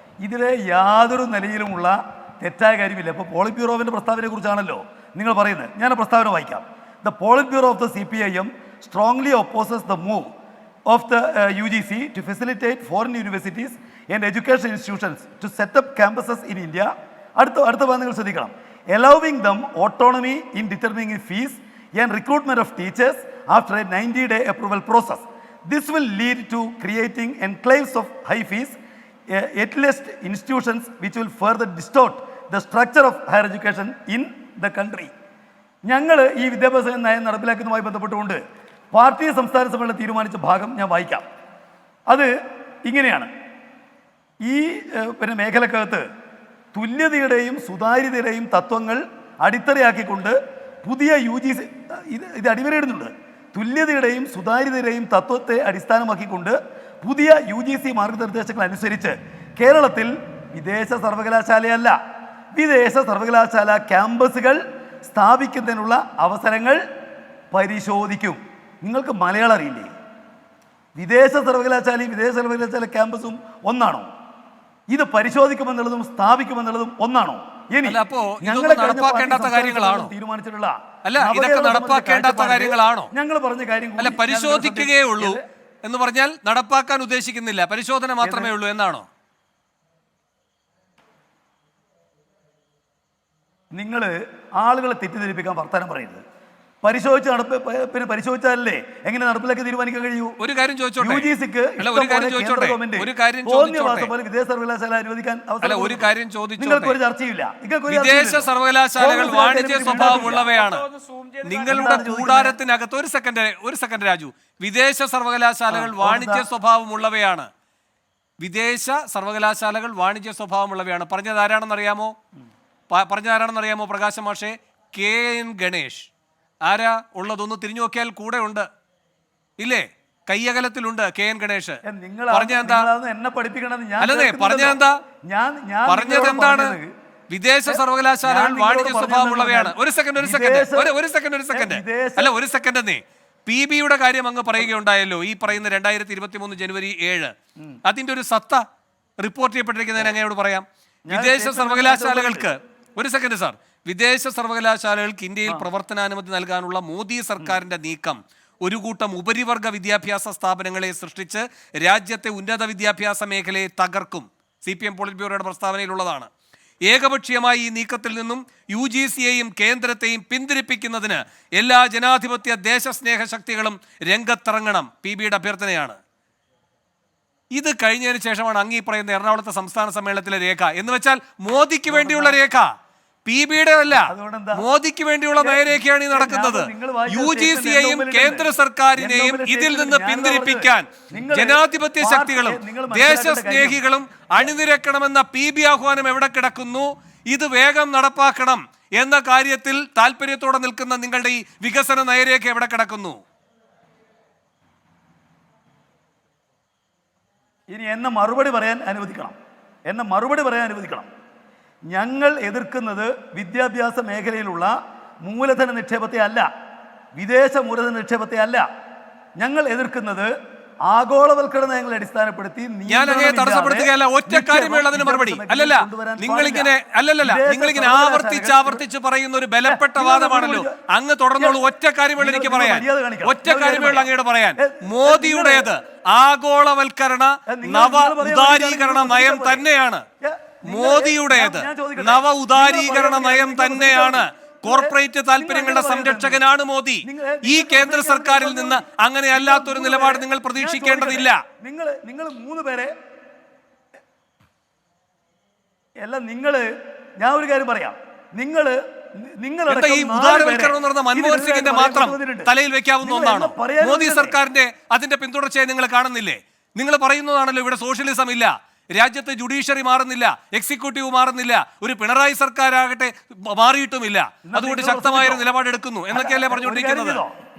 ഇതിലെ യാതൊരു നിലയിലുമുള്ള തെറ്റായ കാര്യമില്ല. ഇപ്പോൾ പോളിറ്റ് ബ്യൂറോവിൻ്റെ പ്രസ്താവനയെക്കുറിച്ചാണല്ലോ നിങ്ങൾ പറയുന്നത്. ഞാൻ ആ പ്രസ്താവന വായിക്കാം. The Politburo Bureau of the CPIM strongly opposes the move of the UGC to facilitate foreign universities and education institutions to set up campuses in India. അടുത്ത നിങ്ങൾ ശ്രദ്ധിക്കണം. Allowing them autonomy in determining fees and recruitment of teachers after a 90-day approval process. This will lead to creating enclaves of high fees, elitist institutions which will further distort the structure of higher education in the country. ഞങ്ങൾ ഈ വിദ്യാഭ്യാസ നയം നടപ്പിലാക്കുന്നതുമായി ബന്ധപ്പെട്ടുകൊണ്ട് പാർട്ടി സംസ്ഥാന സമ്മേളനം തീരുമാനിച്ച ഭാഗം ഞാൻ വായിക്കാം. അത് ഇങ്ങനെയാണ്. ഈ മേഖലക്കകത്ത് തുല്യതയുടെയും സുതാര്യതയുടെയും തത്വങ്ങൾ അടിത്തറയാക്കിക്കൊണ്ട് പുതിയ UGC ഇത് അടിവരയിടുന്നുണ്ട്. തുല്യതയുടെയും സുതാര്യതയുടെയും തത്വത്തെ അടിസ്ഥാനമാക്കിക്കൊണ്ട് പുതിയ UGC മാർഗനിർദ്ദേശങ്ങൾ അനുസരിച്ച് കേരളത്തിൽ വിദേശ സർവകലാശാലയല്ല, വിദേശ സർവകലാശാല ക്യാമ്പസുകൾ സ്ഥാപിക്കുന്നതിനുള്ള അവസരങ്ങൾ പരിശോധിക്കും. നിങ്ങൾക്ക് മലയാളം അറിയില്ലേ? വിദേശ സർവകലാശാലയും വിദേശ സർവകലാശാല ക്യാമ്പസും ഒന്നാണോ? ഇത് പരിശോധിക്കുമെന്നുള്ളതും സ്ഥാപിക്കുമെന്നുള്ളതും ഒന്നാണോ? നടപ്പാക്കേണ്ടാത്ത കാര്യങ്ങളാണോ? തീരുമാനിച്ചിട്ടുള്ള ഇതൊക്കെ നടപ്പാക്കേണ്ടാത്ത കാര്യങ്ങളാണോ? ഞങ്ങൾ പറഞ്ഞ കാര്യം പരിശോധിക്കുകയേ ഉള്ളൂ എന്ന് പറഞ്ഞാൽ നടപ്പാക്കാൻ ഉദ്ദേശിക്കുന്നില്ല, പരിശോധന മാത്രമേ ഉള്ളൂ എന്നാണോ? നിങ്ങൾ ആളുകളെ തെറ്റിദ്ധരിപ്പിക്കാൻ വർത്തമാനം പറയുന്നത്. പരിശോധിച്ചാലല്ലേ എങ്ങനെ നടപ്പിലാക്കി തീരുമാനിക്കാൻ കഴിയൂ? ഒരു കാര്യം ചോദിച്ചോട്ടെ. UGC-ക്ക് വിദേശ സർവകലാശാല അനുവദിക്കാൻ ഒരു കാര്യം ചോദിച്ചോട്ടെ. നിങ്ങൾക്ക് ഒരു ചർച്ചയില്ല. വിദേശ സർവകലാശാലകൾ വാണിജ്യ സ്വഭാവമുള്ളവയാണ്. നിങ്ങളുടെ കൂടാരത്തിനകത്ത് ഒരു സെക്കൻഡ് രാജു, വിദേശ സർവകലാശാലകൾ വാണിജ്യ സ്വഭാവമുള്ളവയാണ്. വിദേശ സർവകലാശാലകൾ വാണിജ്യ സ്വഭാവമുള്ളവയാണ്. പറഞ്ഞത് ആരാണെന്നറിയാമോ പ്രകാശ് മാഷെ? KN ഗണേഷ്. ആരാ ഉള്ളതൊന്ന് തിരിഞ്ഞു നോക്കിയാൽ കൂടെ ഉണ്ട്, ഇല്ലേ? കയ്യകലത്തിലുണ്ട് KN ഗണേഷ്. പറഞ്ഞെന്താ? അല്ലേ പറഞ്ഞെന്താ? പറഞ്ഞത് എന്താണ്? വിദേശ സർവകലാശാലകൾ വാണിജ്യ സ്വഭാവമുള്ളവയാണ്. ഒരു സെക്കൻഡ് അല്ല, ഒരു സെക്കൻഡ് എന്നേ. PB-യുടെ കാര്യം അങ്ങ് പറയുകയുണ്ടായല്ലോ. ഈ പറയുന്ന 2023 ജനുവരി 7 അതിന്റെ ഒരു സത്ത റിപ്പോർട്ട് ചെയ്യപ്പെട്ടിരിക്കുന്നതിന് അങ്ങയോട് പറയാം. വിദേശ സർവകലാശാലകൾക്ക് ഒരു സെക്കൻഡ് സാർ, വിദേശ സർവകലാശാലകൾക്ക് ഇന്ത്യയിൽ പ്രവർത്തനാനുമതി നൽകാനുള്ള മോദി സർക്കാരിന്റെ നീക്കം ഒരു കൂട്ടം ഉപരിവർഗ വിദ്യാഭ്യാസ സ്ഥാപനങ്ങളെ സൃഷ്ടിച്ച് രാജ്യത്തെ ഉന്നത വിദ്യാഭ്യാസ മേഖലയെ തകർക്കും. CPM പോളിറ്റ് ബ്യൂറോയുടെ പ്രസ്താവനയിലുള്ളതാണ്. ഏകപക്ഷീയമായി ഈ നീക്കത്തിൽ നിന്നും UGC-യെയും കേന്ദ്രത്തെയും പിന്തിരിപ്പിക്കുന്നതിന് എല്ലാ ജനാധിപത്യ ദേശസ്നേഹ ശക്തികളും രംഗത്തിറങ്ങണം. PB-യുടെ അഭ്യർത്ഥനയാണ്. ഇത് കഴിഞ്ഞതിന് ശേഷമാണ് അങ്ങ് ഈ പറയുന്ന എറണാകുളത്തെ സംസ്ഥാന സമ്മേളനത്തിലെ രേഖ എന്ന് വെച്ചാൽ മോദിക്ക് വേണ്ടിയുള്ള രേഖ, PB-യുടെ അല്ല, മോദിക്ക് വേണ്ടിയുള്ള നയരേഖയാണ് ഈ നടക്കുന്നത്. UGC-യെയും കേന്ദ്ര സർക്കാരിനെയും ഇതിൽ നിന്ന് പിന്തിരിപ്പിക്കാൻ ജനാധിപത്യ ശക്തികളും ദേശസ്നേഹികളും അണിനിരക്കണമെന്ന PB ആഹ്വാനം എവിടെ കിടക്കുന്നു? ഇത് വേഗം നടപ്പാക്കണം എന്ന കാര്യത്തിൽ താല്പര്യത്തോടെ നിൽക്കുന്ന നിങ്ങളുടെ ഈ വികസന നയരേഖ എവിടെ കിടക്കുന്നു? ഇനി എന്നെ മറുപടി പറയാൻ അനുവദിക്കണം. ഞങ്ങൾ എതിർക്കുന്നത് വിദ്യാഭ്യാസ മേഖലയിലുള്ള മൂലധന നിക്ഷേപത്തെ അല്ല, വിദേശ മൂലധന നിക്ഷേപത്തെ അല്ല. ഞങ്ങൾ എതിർക്കുന്നത് ആഗോളവൽക്കരണ നയങ്ങളെ അടിസ്ഥാനപ്പെടുത്തി ഞാൻ അങ്ങനെ തടസ്സപ്പെടുത്തുകയല്ല. ഒറ്റ കാര്യമേയുള്ള അതിന് മറുപടി നിങ്ങളിങ്ങനെ ആവർത്തിച്ച് പറയുന്ന ഒരു ബലപ്പെട്ട വാദമാണല്ലോ. അങ്ങ് തുടർന്നോളൂ. ഒറ്റ കാര്യമേയുള്ള എനിക്ക് പറയാൻ, അങ്ങയുടെ പറയാൻ. മോദിയുടേത് ആഗോളവൽക്കരണ നവ ഉദാരീകരണ നയം തന്നെയാണ്. മോദിയുടേത് നവ ഉദാരീകരണ നയം തന്നെയാണ്. കോർപ്പറേറ്റ് താല്പര്യങ്ങളുടെ സംരക്ഷകനാണ് മോദി. ഈ കേന്ദ്ര സർക്കാരിൽ നിന്ന് അങ്ങനെ അല്ലാത്തൊരു നിലപാട് നിങ്ങൾ പ്രതീക്ഷിക്കേണ്ടതില്ല. നിങ്ങൾ മൂന്ന് പേരെ ഞാൻ ഒരു കാര്യം പറയാം. ഈ ഉദാരവൽക്കരണം എന്ന് പറഞ്ഞ മൻമോഹൻ സിംഗിന്റെ മാത്രം തലയിൽ വെക്കാവുന്ന ഒന്നാണോ? മോദി സർക്കാരിന്റെ അതിന്റെ പിന്തുടർച്ചയെ നിങ്ങൾ കാണുന്നില്ലേ? നിങ്ങൾ പറയുന്നതാണല്ലോ ഇവിടെ സോഷ്യലിസം ഇല്ല, രാജ്യത്ത് ജുഡീഷ്യറി മാറുന്നില്ല, എക്സിക്യൂട്ടീവ് മാറുന്നില്ല, ഒരു പിണറായി സർക്കാരാകട്ടെ മാറിയിട്ടുമില്ല, അതുകൊണ്ട് ശക്തമായൊരു നിലപാടെടുക്കുന്നു എന്നൊക്കെയല്ലേ പറഞ്ഞുകൊണ്ടിരിക്കുന്നത്?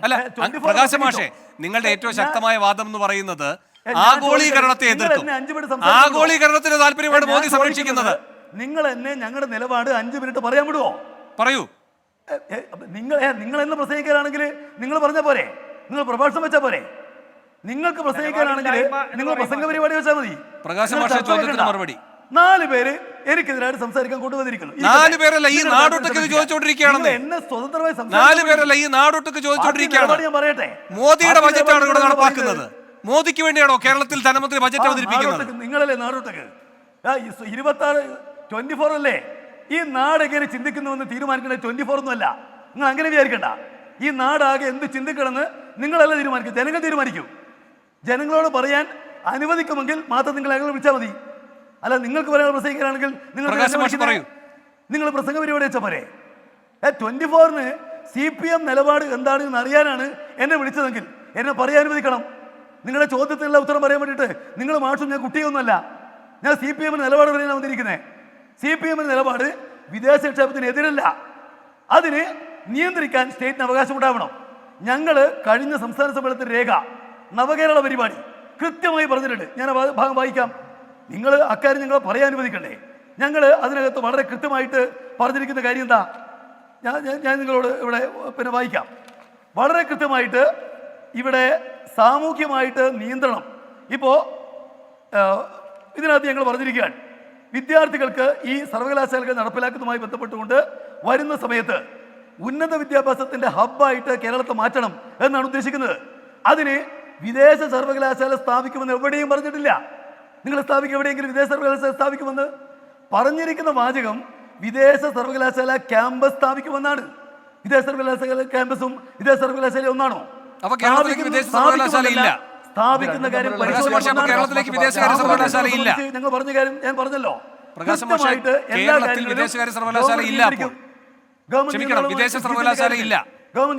അല്ല പ്രകാശ് മാഷെ, നിങ്ങളുടെ ഏറ്റവും ശക്തമായ വാദം എന്ന് പറയുന്നത് ആഗോളീകരണത്തെ എതിർക്കും. ആഗോളീകരണത്തിന് താല്പര്യമാണ് മോദി സംരക്ഷിക്കുന്നത്. നിങ്ങൾ എന്നെ ഞങ്ങളുടെ നിലപാട് 5 മിനിറ്റ് പറയാൻ വിടുവോ? പറയൂ. നിങ്ങൾ എന്ന് പ്രസംഗിക്കാനാണെങ്കിൽ നിങ്ങൾ പറഞ്ഞ പോരെ, നിങ്ങൾ പ്രഭാഷണം വെച്ചാൽ പോരെ. നിങ്ങൾക്ക് പ്രസംഗിക്കാനാണെങ്കിൽ നിങ്ങൾ പ്രസംഗ പരിപാടി വെച്ചാൽ മതി. മറുപടി 4 പേര് എനിക്കെതിരായിട്ട് സംസാരിക്കാൻ കൊണ്ടുവന്നിരിക്കുന്നു. 4 പേരല്ല, ഈ നാടൊട്ടൊക്കെ ചോദിച്ചുകൊണ്ടിരിക്കുകയാണ്. എന്നെ സ്വതന്ത്രമായി 4 പേരല്ല, ഈ നാടൊട്ടൊക്കെ ചോദിച്ചുകൊണ്ടിരിക്കുകയാണ്. ഞാൻ പറയട്ടെ, മോദിയുടെ ബജറ്റാണ് ഇവിടെ നടപ്പാക്കുന്നത്. മോദിക്ക് വേണ്ടിയാണോ കേരളത്തിൽ ധനമന്ത്രി ബജറ്റ് അവതരിപ്പിക്കുന്നത്? നിങ്ങളല്ലേ നാടൊട്ടക്ക് 24 അല്ലേ? ഈ നാട് എങ്ങനെ ചിന്തിക്കുന്നുവെന്ന് തീരുമാനിക്കേണ്ടത് 24 ഒന്നും അല്ല. നിങ്ങൾ അങ്ങനെ വിചാരിക്കണ്ട. ഈ നാടാകെ എന്ത് ചിന്തിക്കണമെന്ന് നിങ്ങളല്ല തീരുമാനിക്കും, ജനങ്ങൾ തീരുമാനിക്കും. ജനങ്ങളോട് പറയാൻ അനുവദിക്കുമെങ്കിൽ മാത്രം നിങ്ങൾ ഞങ്ങൾ വിളിച്ചാൽ മതി. അല്ല, നിങ്ങൾക്ക് പറയാൻ പ്രസംഗിക്കാനാണെങ്കിൽ നിങ്ങൾ പ്രസംഗ പരിപാടി വെച്ചാൽ പോരെ. 24-ന് CPM നിലപാട് എന്താണെന്ന് അറിയാനാണ് എന്നെ വിളിച്ചതെങ്കിൽ എന്നെ പറയാൻ അനുവദിക്കണം. നിങ്ങളുടെ ചോദ്യത്തിനുള്ള ഉത്തരം പറയാൻ വേണ്ടിയിട്ട് നിങ്ങൾ മാഷും ഞാൻ കുട്ടിയൊന്നുമല്ല. ഞാൻ CPM നിലപാട് പറയാനാണ് വന്നിരിക്കുന്നത്. CPM നിലപാട് വിദേശ നിക്ഷേപത്തിന് എതിരല്ല. അതിന് നിയന്ത്രിക്കാൻ സ്റ്റേറ്റിന് അവകാശമുണ്ടാവണം. ഞങ്ങൾ കഴിഞ്ഞ സംസ്ഥാന സമ്മേളനത്തിൻ്റെ രേഖ നവകേരള പരിപാടി കൃത്യമായി പറഞ്ഞിട്ടുണ്ട്. ഞാൻ ഭാഗം വായിക്കാം. നിങ്ങൾ അക്കാര്യം ഞങ്ങൾ പറയാൻ അനുവദിക്കണ്ടേ? ഞങ്ങൾ അതിനകത്ത് വളരെ കൃത്യമായിട്ട് പറഞ്ഞിരിക്കുന്ന കാര്യം എന്താ? ഞാൻ നിങ്ങളോട് ഇവിടെ വായിക്കാം. വളരെ കൃത്യമായിട്ട് ഇവിടെ സാമൂഹ്യമായിട്ട് നിയന്ത്രണം. ഇപ്പോൾ ഇതിനകത്ത് ഞങ്ങൾ പറഞ്ഞിരിക്കുകയാണ്, വിദ്യാർത്ഥികൾക്ക് ഈ സർവകലാശാലകൾ നടപ്പിലാക്കുന്നതുമായി ബന്ധപ്പെട്ടുകൊണ്ട് വരുന്ന സമയത്ത് ഉന്നത വിദ്യാഭ്യാസത്തിൻ്റെ ഹബ്ബായിട്ട് കേരളത്തെ മാറ്റണം എന്നാണ് ഉദ്ദേശിക്കുന്നത്. അതിന് വിദേശ സർവകലാശാല സ്ഥാപിക്കുമെന്ന് എവിടെയും പറഞ്ഞിട്ടില്ല. നിങ്ങൾ സ്ഥാപിക്കും എവിടെയെങ്കിലും വിദേശ സർവകലാശാല സ്ഥാപിക്കുമെന്ന് പറഞ്ഞിരിക്കുന്ന വാചകം വിദേശ സർവകലാശാല ക്യാമ്പസ് സ്ഥാപിക്കുമെന്നാണ്. വിദേശ സർവകലാശാല ക്യാമ്പസും വിദേശ സർവകലാശാല ഒന്നാണോ? അപ്പൊ കേരളത്തിലേക്ക് വിദേശ സർവകലാശാല ഇല്ല. സ്ഥാപിക്കുന്ന കാര്യം കേരളത്തിലേക്ക് വിദേശകാര്യ സർവകലാശാല ഇല്ല. ഞങ്ങൾ പറഞ്ഞ കാര്യം ഞാൻ പറഞ്ഞല്ലോ. പ്രകാശ് മാഷേ, കേരളത്തിൽ വിദേശകാര്യ സർവകലാശാല ഇല്ല. ക്ഷമിക്കണം, വിദേശ സർവകലാശാല ഇല്ല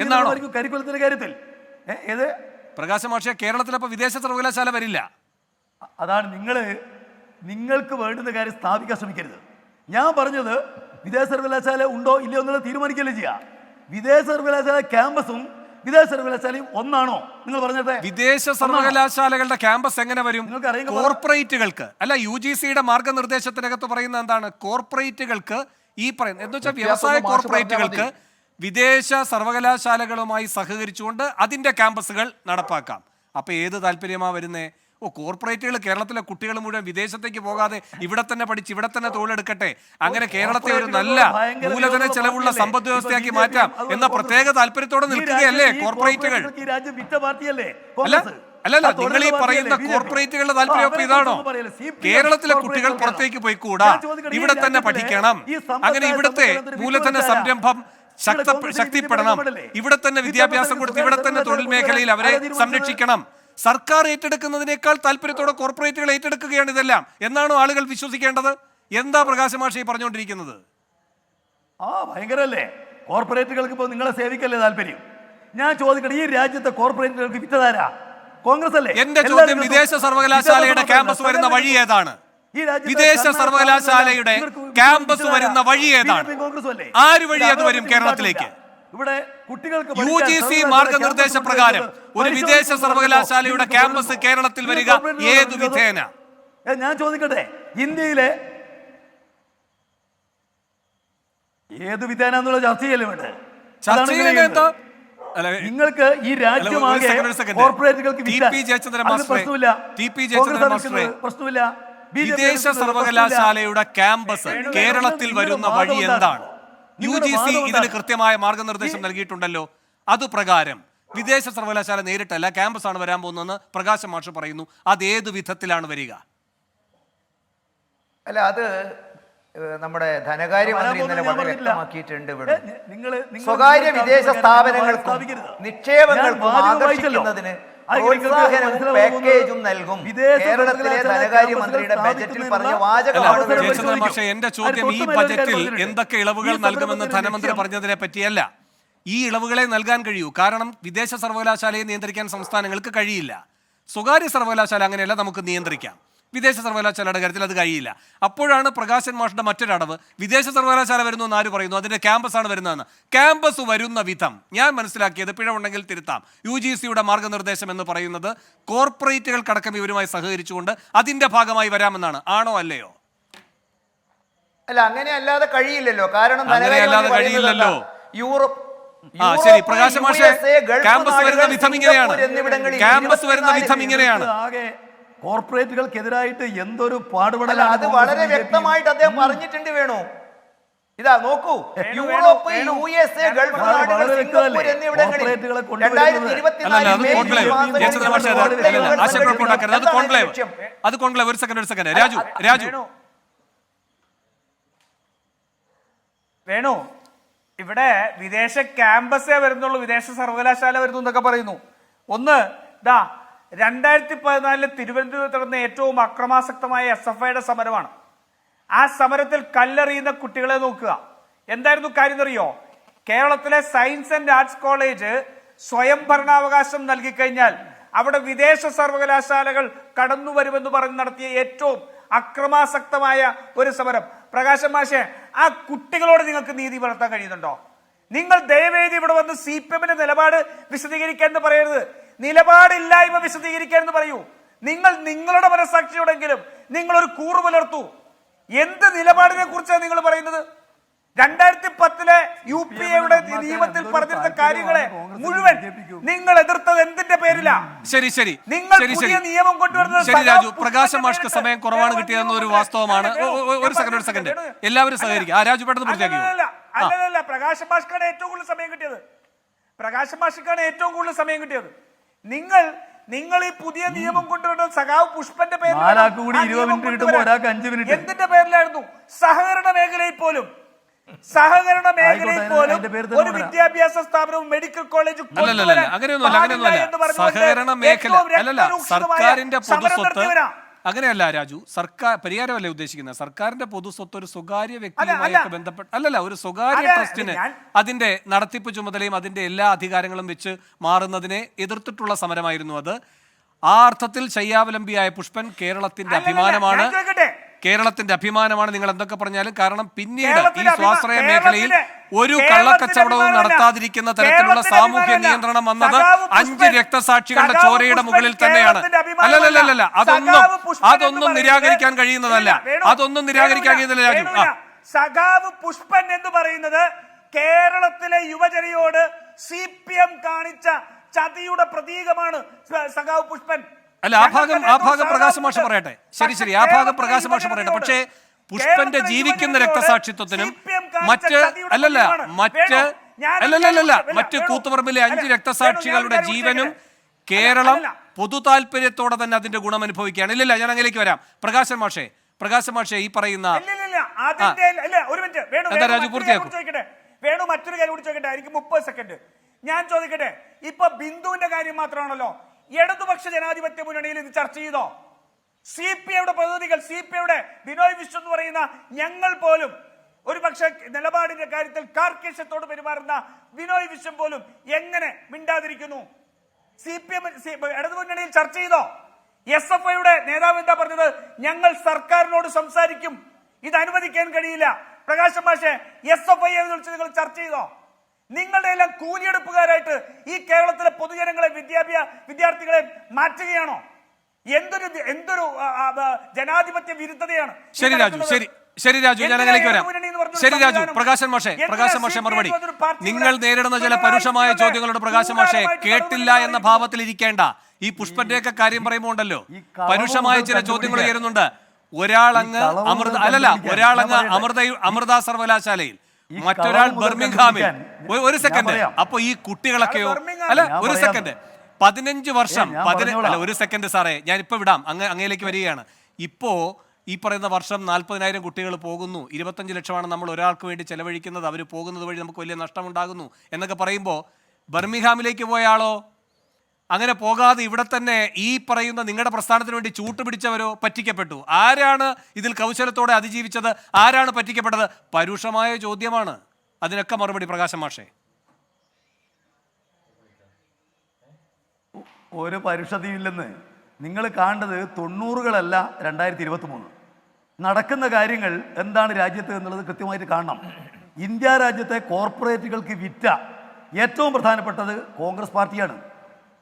എന്നാണോ കരിക്കുലത്തിന്റെ കാര്യത്തിൽ? പ്രകാശ് മാഷേ, കേരളത്തിൽ അപ്പൊ വിദേശ സർവകലാശാല വരില്ല. അതാണ് നിങ്ങൾക്ക് വേണ്ടുന്ന കാര്യം സ്ഥാപിക്കാൻ ശ്രമിക്കരുത്. ഞാൻ പറഞ്ഞത് വിദേശ സർവകലാശാല ഉണ്ടോ ഇല്ലയോ എന്നുള്ളത് തീരുമാനിക്കുകയല്ലേ ചെയ്യുക. വിദേശ സർവകലാശാല ക്യാമ്പസും വിദേശ സർവകലാശാലയും ഒന്നാണോ നിങ്ങൾ പറഞ്ഞത്? വിദേശ സർവകലാശാലകളുടെ ക്യാമ്പസ് എങ്ങനെ വരും? നിങ്ങൾക്കറിയാം, കോർപ്പറേറ്റുകൾക്ക് അല്ല, UGCയുടെ മാർഗനിർദ്ദേശത്തിനകത്ത് പറയുന്ന എന്താണ്? കോർപ്പറേറ്റുകൾക്ക് ഈ പറയുന്നത് എന്ന് വെച്ചാൽ വ്യവസായ കോർപ്പറേറ്റുകൾക്ക് വിദേശ സർവകലാശാലകളുമായി സഹകരിച്ചുകൊണ്ട് അതിന്റെ ക്യാമ്പസുകൾ നടപ്പാക്കാം. അപ്പൊ ഏത് താല്പര്യമാ വരുന്നേ? കോർപ്പറേറ്റുകൾ കേരളത്തിലെ കുട്ടികൾ മുഴുവൻ വിദേശത്തേക്ക് പോകാതെ ഇവിടെ തന്നെ പഠിച്ച് ഇവിടെ തന്നെ തൊഴിലെടുക്കട്ടെ, അങ്ങനെ കേരളത്തെ ഒരു നല്ല മൂലധന ചെലവുള്ള സമ്പദ് വ്യവസ്ഥയാക്കി മാറ്റാം എന്ന പ്രത്യേക താല്പര്യത്തോടെ നിൽക്കുകയല്ലേ കോർപ്പറേറ്റുകൾ? അല്ലല്ല, നിങ്ങൾ ഈ പറയുന്ന കോർപ്പറേറ്റുകളുടെ താല്പര്യം ഇതാണോ? കേരളത്തിലെ കുട്ടികൾ പുറത്തേക്ക് പോയി കൂടാ, ഇവിടെ തന്നെ പഠിക്കണം, അങ്ങനെ ഇവിടുത്തെ മൂലധന സംരംഭം ശക്തിപ്പെടണം, ഇവിടെ തന്നെ വിദ്യാഭ്യാസം കൊടുത്ത് ഇവിടെ തന്നെ തൊഴിൽ മേഖലയിൽ അവരെ സംരക്ഷിക്കണം. സർക്കാർ ഏറ്റെടുക്കുന്നതിനേക്കാൾ താല്പര്യത്തോടെ കോർപ്പറേറ്റുകൾ ഏറ്റെടുക്കുകയാണ് ഇതെല്ലാം എന്നാണോ ആളുകൾ വിശ്വസിക്കേണ്ടത്? എന്താ പ്രകാശ് മാഷ് പറഞ്ഞുകൊണ്ടിരിക്കുന്നത്? ഭയങ്കരല്ലേ? കോർപ്പറേറ്റുകൾക്ക് ഇപ്പോൾ നിങ്ങളെ സേവിക്കല്ലേ താല്പര്യം? ഞാൻ ചോദിക്കട്ടെ, ഈ രാജ്യത്തെ കോർപ്പറേറ്റുകൾക്ക് വിറ്റതാരാ? കോൺഗ്രസ് അല്ലേ? എന്റെ ചോദ്യം, വിദേശ സർവകലാശാലയുടെ ക്യാമ്പസ് വരുന്ന വഴി ഏതാണ്? വിദേശ സർവകലാശാലയുടെ ക്യാമ്പസ് വരുന്ന വഴി ഏതാണ്? ആര് വഴി അത് വരും കേരളത്തിലേക്ക്? ഇവിടെ കുട്ടികൾക്ക് UGC മാർഗനിർദ്ദേശ പ്രകാരം ഒരു വിദേശ സർവകലാശാലയുടെ ക്യാമ്പസ് കേരളത്തിൽ വരിക ഏതു വിധേന? ഞാൻ ചോദിക്കട്ടെ, ഇന്ത്യയിലെ ഏത് വിധേന എന്നുള്ള ചർച്ച ചെയ്യല്ലേ വേണ്ടത്? നിങ്ങൾക്ക് ഈ രാജ്യമാകെ കോർപ്പറേറ്റുകൾക്ക് പ്രശ്നമില്ല. വിദേശ സർവകലാശാലയുടെ ക്യാമ്പസ് കേരളത്തിൽ വരുന്ന വഴി എന്താണ്? UGC ഇതിന് കൃത്യമായ മാർഗനിർദ്ദേശം നൽകിയിട്ടുണ്ടല്ലോ. അതുപ്രകാരം വിദേശ സർവകലാശാല നേരിട്ടല്ല ക്യാമ്പസ് ആണ് വരാൻ പോകുന്നതെന്ന് പ്രകാശ് മാഷ് പറയുന്നു. അത് ഏത് വിധത്തിലാണ് വരിക? അല്ല, അത് നമ്മുടെ ധനകാര്യമന്ത്രി ഇന്നലെ വളരെ വ്യക്തമാക്കിയിട്ടുണ്ട്. സ്വകാര്യ വിദേശ സ്ഥാപനങ്ങൾക്കും നിക്ഷേപങ്ങൾക്കും ആകർഷിക്കുന്നതിന് പ്രോത്സാഹനവും പാക്കേജും നൽകും. കേരളത്തിലെ ധനകാര്യമന്ത്രിയുടെ ബജറ്റിൽ പറഞ്ഞ വാചകമാണ്. പക്ഷേ എന്റെ ചോദ്യം, ഈ ബജറ്റിൽ എന്തൊക്കെ ഇളവുകൾ നൽകുമെന്ന് ധനമന്ത്രി പറഞ്ഞതിനെ പറ്റിയല്ല. ഈ ഇളവുകളെ നൽകാൻ കഴിയൂ. കാരണം വിദേശ സർവകലാശാലയെ നിയന്ത്രിക്കാൻ സംസ്ഥാനങ്ങൾക്ക് കഴിയില്ല. സ്വകാര്യ സർവകലാശാല അങ്ങനെയല്ല, നമുക്ക് നിയന്ത്രിക്കാം. വിദേശ സർവകലാശാലയുടെ കാര്യത്തിൽ അത് കഴിയില്ല. അപ്പോഴാണ് പ്രകാശൻ മാഷിന്റെ മറ്റൊരടവ്, വിദേശ സർവകലാശാല വരുന്നു എന്ന് ആര് പറയുന്നു? അതിന്റെ ക്യാമ്പസാണ് വരുന്നതെന്ന്. ക്യാമ്പസ് വരുന്ന വിധം ഞാൻ മനസ്സിലാക്കിയത്, പിഴവുണ്ടെങ്കിൽ തിരുത്താം, UGCയുടെ മാർഗനിർദ്ദേശം എന്ന് പറയുന്നത് കോർപ്പറേറ്റുകൾക്കടക്കം ഇവരുമായി സഹകരിച്ചുകൊണ്ട് അതിന്റെ ഭാഗമായി വരാമെന്നാണ്. ആണോ അല്ലയോ? അല്ല, അങ്ങനെ അല്ലാതെ കഴിയില്ലല്ലോ. കാരണം അങ്ങനെയല്ലാതെ കഴിയില്ലല്ലോ. യൂറോപ്പ് ശരി, പ്രകാശ് മാഷേ, ക്യാമ്പസ് വരുന്ന വിധം ഇങ്ങനെയാണ്. ക്യാമ്പസ് വരുന്ന വിധം ഇങ്ങനെയാണ്. കോർപ്പറേറ്റുകൾക്കെതിരായിട്ട് എന്തൊരു പാടുപെടലാണ്. അത് വളരെ വ്യക്തമായിട്ട് അദ്ദേഹം പറഞ്ഞിട്ടുണ്ട്. വേണു, ഇതാ നോക്കൂ, യൂറോപ്പ്, USA, ഗൾഫ് നാടുകൾ, സിംഗപ്പൂർ എന്നിവിടങ്ങളിൽ 2024 ഒരു സെക്കൻഡ് രാജു വേണു, ഇവിടെ വിദേശ ക്യാമ്പസേ വരുന്നുള്ളൂ, വിദേശ സർവകലാശാല വരുന്നു എന്നൊക്കെ പറയുന്നു. ഒന്ന് 2014 തിരുവനന്തപുരത്ത് നടന്ന ഏറ്റവും അക്രമാസക്തമായ SFIയുടെ സമരമാണ്. ആ സമരത്തിൽ കല്ലെറിയുന്ന കുട്ടികളെ നോക്കുക. എന്തായിരുന്നു കാര്യം അറിയോ? കേരളത്തിലെ സയൻസ് ആൻഡ് ആർട്സ് കോളേജ് സ്വയം ഭരണാവകാശം നൽകിക്കഴിഞ്ഞാൽ അവിടെ വിദേശ സർവകലാശാലകൾ കടന്നു വരുമെന്ന് പറഞ്ഞ് നടത്തിയ ഏറ്റവും അക്രമാസക്തമായ ഒരു സമരം. പ്രകാശൻ മാഷേ, ആ കുട്ടികളോട് നിങ്ങൾക്ക് നീതി പുലർത്താൻ കഴിയുന്നുണ്ടോ? നിങ്ങൾ ദയവേദി ഇവിടെ വന്ന് CPMന്റെ നിലപാട് വിശദീകരിക്കാൻ എന്ന് പറയരുത്. നിലപാടില്ലായ്മ വിശദീകരിക്കാൻ എന്ന് പറയൂ. നിങ്ങൾ നിങ്ങളുടെ മനസ്സാക്ഷിയോടെങ്കിലും നിങ്ങൾ ഒരു കൂറ് പുലർത്തൂ. എന്ത് നിലപാടിനെ കുറിച്ചാണ് നിങ്ങൾ പറയുന്നത്? 2010 UPAയുടെ നിയമത്തിൽ പറഞ്ഞിരുന്ന കാര്യങ്ങളെ മുഴുവൻ നിങ്ങൾ എതിർത്തത് എന്തിന്റെ പേരിലാ? ശരി നിങ്ങൾ പുതിയ നിയമം കൊണ്ടുവരുന്നത്. ശരി രാജു, പ്രകാശ് മാഷ്ക്ക് സമയം കുറവാണ് കിട്ടിയതെന്ന ഒരു വാസ്തവമാണ്. ഒരു സെക്കൻഡ് എല്ലാവരും സഹകരിക്കുക. രാജു പെട്ടെന്ന് പൂർത്തിയാക്കി. അല്ലല്ല, പ്രകാശ് മാഷ്ക്കാണ് ഏറ്റവും കൂടുതൽ സമയം കിട്ടിയത്. നിങ്ങൾ ഈ പുതിയ നിയമം കൊണ്ടുവരുന്നത് സഖാവ് പുഷ്പന്റെ പേരിൽ എന്തിന്റെ പേരിലായിരുന്നു? സഹകരണ മേഖലയിൽ പോലും സഹകരണ മേഖലയിൽ ആയിക്കോട്ടെ, പോലും അതിന്റെ പേര് തന്നെ ഒരു പറയാം. വിദ്യാഭ്യാസ സ്ഥാപനവും മെഡിക്കൽ കോളേജും അല്ലല്ല അങ്ങനെയൊന്നുമല്ല സഹകരണ മേഖല അല്ലല്ല സർക്കാരിന്റെ പൊതുസ്വത്ത് അങ്ങനെയല്ല രാജു. സർക്കാർ പരിഹാരമല്ലേ ഉദ്ദേശിക്കുന്നത്? സർക്കാരിന്റെ പൊതുസ്വത്ത് ഒരു സ്വകാര്യ വ്യക്തിയുമായൊക്കെ ബന്ധപ്പെട്ട് അല്ലല്ല ഒരു സ്വകാര്യ ട്രസ്റ്റിന് അതിന്റെ നടത്തിപ്പ് ചുമതലയും അതിന്റെ എല്ലാ അധികാരങ്ങളും വെച്ച് മാറുന്നതിനെ എതിർത്തിട്ടുള്ള സമരമായിരുന്നു അത്. ആ അർത്ഥത്തിൽ ശയ്യാവലംബിയായ പുഷ്പൻ കേരളത്തിന്റെ അഭിമാനമാണ്. കേരളത്തിന്റെ അഭിമാനമാണ് നിങ്ങൾ എന്തൊക്കെ പറഞ്ഞാലും. കാരണം പിന്നീട് ഈ സ്വാശ്രയ മേഖലയിൽ ഒരു കള്ളക്കച്ചവടവും നടത്താതിരിക്കുന്ന തരത്തിലുള്ള സാമൂഹ്യ നിയന്ത്രണം വന്നത് 5 രക്തസാക്ഷികളുടെ ചോരയുടെ മുകളിൽ തന്നെയാണ്. അല്ലല്ല അതൊന്നും നിരാകരിക്കാൻ കഴിയുന്നതല്ല. അതൊന്നും നിരാകരിക്കാൻ കഴിയുന്നില്ല രാജു. സഖാവ് പുഷ്പൻ എന്ന് പറയുന്നത് കേരളത്തിലെ യുവജനയോട് CPM കാണിച്ച ചതിയുടെ പ്രതീകമാണ് സഖാവ് പുഷ്പൻ. അല്ല ആ ഭാഗം പ്രകാശ് മാഷ് പറയട്ടെ. ശരി ആ ഭാഗം പ്രകാശ് മാഷ് പറയട്ടെ. പക്ഷേ പുഷ്പന്റെ ജീവിക്കുന്ന രക്തസാക്ഷിത്വത്തിനും മറ്റ് കൂത്തുപറമ്പിലെ 5 രക്തസാക്ഷികളുടെ ജീവനും കേരളം പൊതു താല്പര്യത്തോടെ തന്നെ അതിന്റെ ഗുണം അനുഭവിക്കുകയാണ്. ഇല്ലല്ല ഞാൻ അങ്ങനെയൊക്കെ വരാം. പ്രകാശ് മാഷേ ഈ പറയുന്ന രാജു പൂർത്തിയാക്കും. വേണു മറ്റൊരു കാര്യം കൂടി ചോദിക്കട്ടെ. എനിക്ക് 30 സെക്കൻഡ് ഞാൻ ചോദിക്കട്ടെ. ഇപ്പൊ ബിന്ദുവിന്റെ കാര്യം മാത്രമാണല്ലോ. ഇടതുപക്ഷ ജനാധിപത്യ മുന്നണിയിൽ ഇത് ചർച്ച ചെയ്തോ? CPIയുടെ പ്രതിനിധികൾ, CPIയുടെ ബിനോയ് വിശ്വം എന്ന് പറയുന്ന ഞങ്ങൾ പോലും ഒരു പക്ഷേ നിലപാടിന്റെ കാര്യത്തിൽ കാർക്കശ്യത്തോട് പെരുമാറുന്ന ബിനോയ് വിശ്വം പോലും എങ്ങനെ മിണ്ടാതിരിക്കുന്നു? CPM ഇടതുമുന്നണിയിൽ ചർച്ച ചെയ്തോ? SFIയുടെ നേതാവ് എന്താ പറഞ്ഞത്? ഞങ്ങൾ സർക്കാരിനോട് സംസാരിക്കും, ഇത് അനുവദിക്കാൻ കഴിയില്ല. പ്രകാശ് മാഷെ, SFI വിളിച്ച് നിങ്ങൾ ചർച്ച ചെയ്തോ? നിങ്ങളുടെ എല്ലാം കൂലിയെടുപ്പുകാരായിട്ട് ഈ കേരളത്തിലെ പൊതുജനങ്ങളെ വിദ്യാർത്ഥികളെ മാറ്റുകയാണോ? എന്തൊരു ജനാധിപത്യ വിരുദ്ധതയാണ്. ശരി രാജു ഞാൻ അതിലേക്ക് വരാം. ശരി രാജു. പ്രകാശൻ മാഷെ മറുപടി. നിങ്ങൾ നേരിടുന്ന ചില പരുഷമായ ചോദ്യങ്ങളുടെ പ്രകാശൻ മാഷെ കേട്ടില്ല എന്ന ഭാവത്തിൽ ഇരിക്കേണ്ട. ഈ പുഷ്പന്റെയൊക്കെ കാര്യം പറയുമ്പോൾ ഉണ്ടല്ലോ പരുഷമായ ചില ചോദ്യങ്ങൾ ഉയരുന്നുണ്ട്. ഒരാളങ്ങ് അമൃത സർവകലാശാലയിൽ, മറ്റൊരാൾ ബർമിംഗ്ഹാമിൽ. ഒരു സെക്കൻഡ്. അപ്പൊ ഈ കുട്ടികളൊക്കെയോ? അല്ല ഒരു സെക്കൻഡ്. 15 വർഷം ഒരു സെക്കൻഡ് സാറേ, ഞാൻ ഇപ്പൊ വിടാം, അങ്ങയിലേക്ക് വരികയാണ്. ഇപ്പോ ഈ പറയുന്ന വർഷം 40,000 കുട്ടികൾ പോകുന്നു. 25 ലക്ഷമാണ് നമ്മൾ ഒരാൾക്ക് വേണ്ടി ചെലവഴിക്കുന്നത്. അവർ പോകുന്നത് വഴി നമുക്ക് വലിയ നഷ്ടമുണ്ടാകുന്നു എന്നൊക്കെ പറയുമ്പോൾ ബർമിംഗ്ഹാമിലേക്ക് പോയ ആളോ? അങ്ങനെ പോകാതെ ഇവിടെ തന്നെ ഈ പറയുന്ന നിങ്ങളുടെ പ്രസ്ഥാനത്തിന് വേണ്ടി ചൂട്ടുപിടിച്ചവരോ പറ്റിക്കപ്പെട്ടു. ആരാണ് ഇതിൽ കൗശലത്തോടെ അതിജീവിച്ചത്? ആരാണ് പറ്റിക്കപ്പെട്ടത്? പരുഷമായ ചോദ്യമാണ്. അതിനൊക്കെ മറുപടി പ്രകാശം മാഷേ. ഒരു പരുഷതയില്ലെന്ന് നിങ്ങൾ കാണേണ്ടത് 90-കളല്ല 2023. നടക്കുന്ന കാര്യങ്ങൾ എന്താണ് രാജ്യത്ത് എന്നുള്ളത് കൃത്യമായിട്ട് കാണണം. ഇന്ത്യ രാജ്യത്തെ കോർപ്പറേറ്റുകൾക്ക് വിറ്റ ഏറ്റവും പ്രധാനപ്പെട്ടത് കോൺഗ്രസ് പാർട്ടിയാണ്.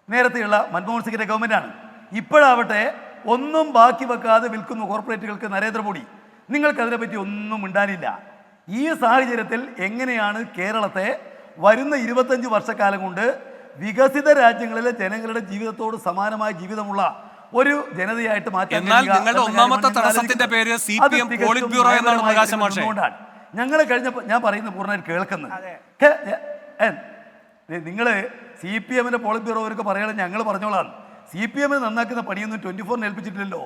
നേരത്തെയുള്ള മൻമോഹൻ സിംഗിന്റെ ഗവൺമെന്റാണ്. ഇപ്പോഴാവട്ടെ ഒന്നും ബാക്കി വെക്കാതെ വിൽക്കുന്നു കോർപ്പറേറ്റുകൾക്ക് നരേന്ദ്രമോദി. നിങ്ങൾക്കതിനെപ്പറ്റി ഒന്നും മിണ്ടാനില്ല. ഈ സാഹചര്യത്തിൽ എങ്ങനെയാണ് കേരളത്തെ വരുന്ന 25 വർഷക്കാലം കൊണ്ട് വികസിത രാജ്യങ്ങളിലെ ജനങ്ങളുടെ ജീവിതത്തോട് സമാനമായ ജീവിതമുള്ള ഒരു ജനതയായിട്ട് മാറ്റാൻ? നിങ്ങളുടെ ഒന്നാമത്തെ തടസ്സത്തിന്റെ പേര് CPM പോളിറ്റ് ബ്യൂറോ എന്നാണ് പ്രകാശ് മാഷേ. ഞങ്ങൾ ഞാൻ പറയുന്ന പൂർണ്ണമായിട്ട് കേൾക്കുന്നത്. നിങ്ങൾ CPM-ന്റെ പോളിറ്റ് ബ്യൂറോ അവർക്ക് പറയണം, ഞങ്ങൾ പറഞ്ഞോളാം. CPM-നെ നന്നാക്കുന്ന പണിയൊന്നും 24-നെ ഏൽപ്പിച്ചിട്ടില്ലല്ലോ.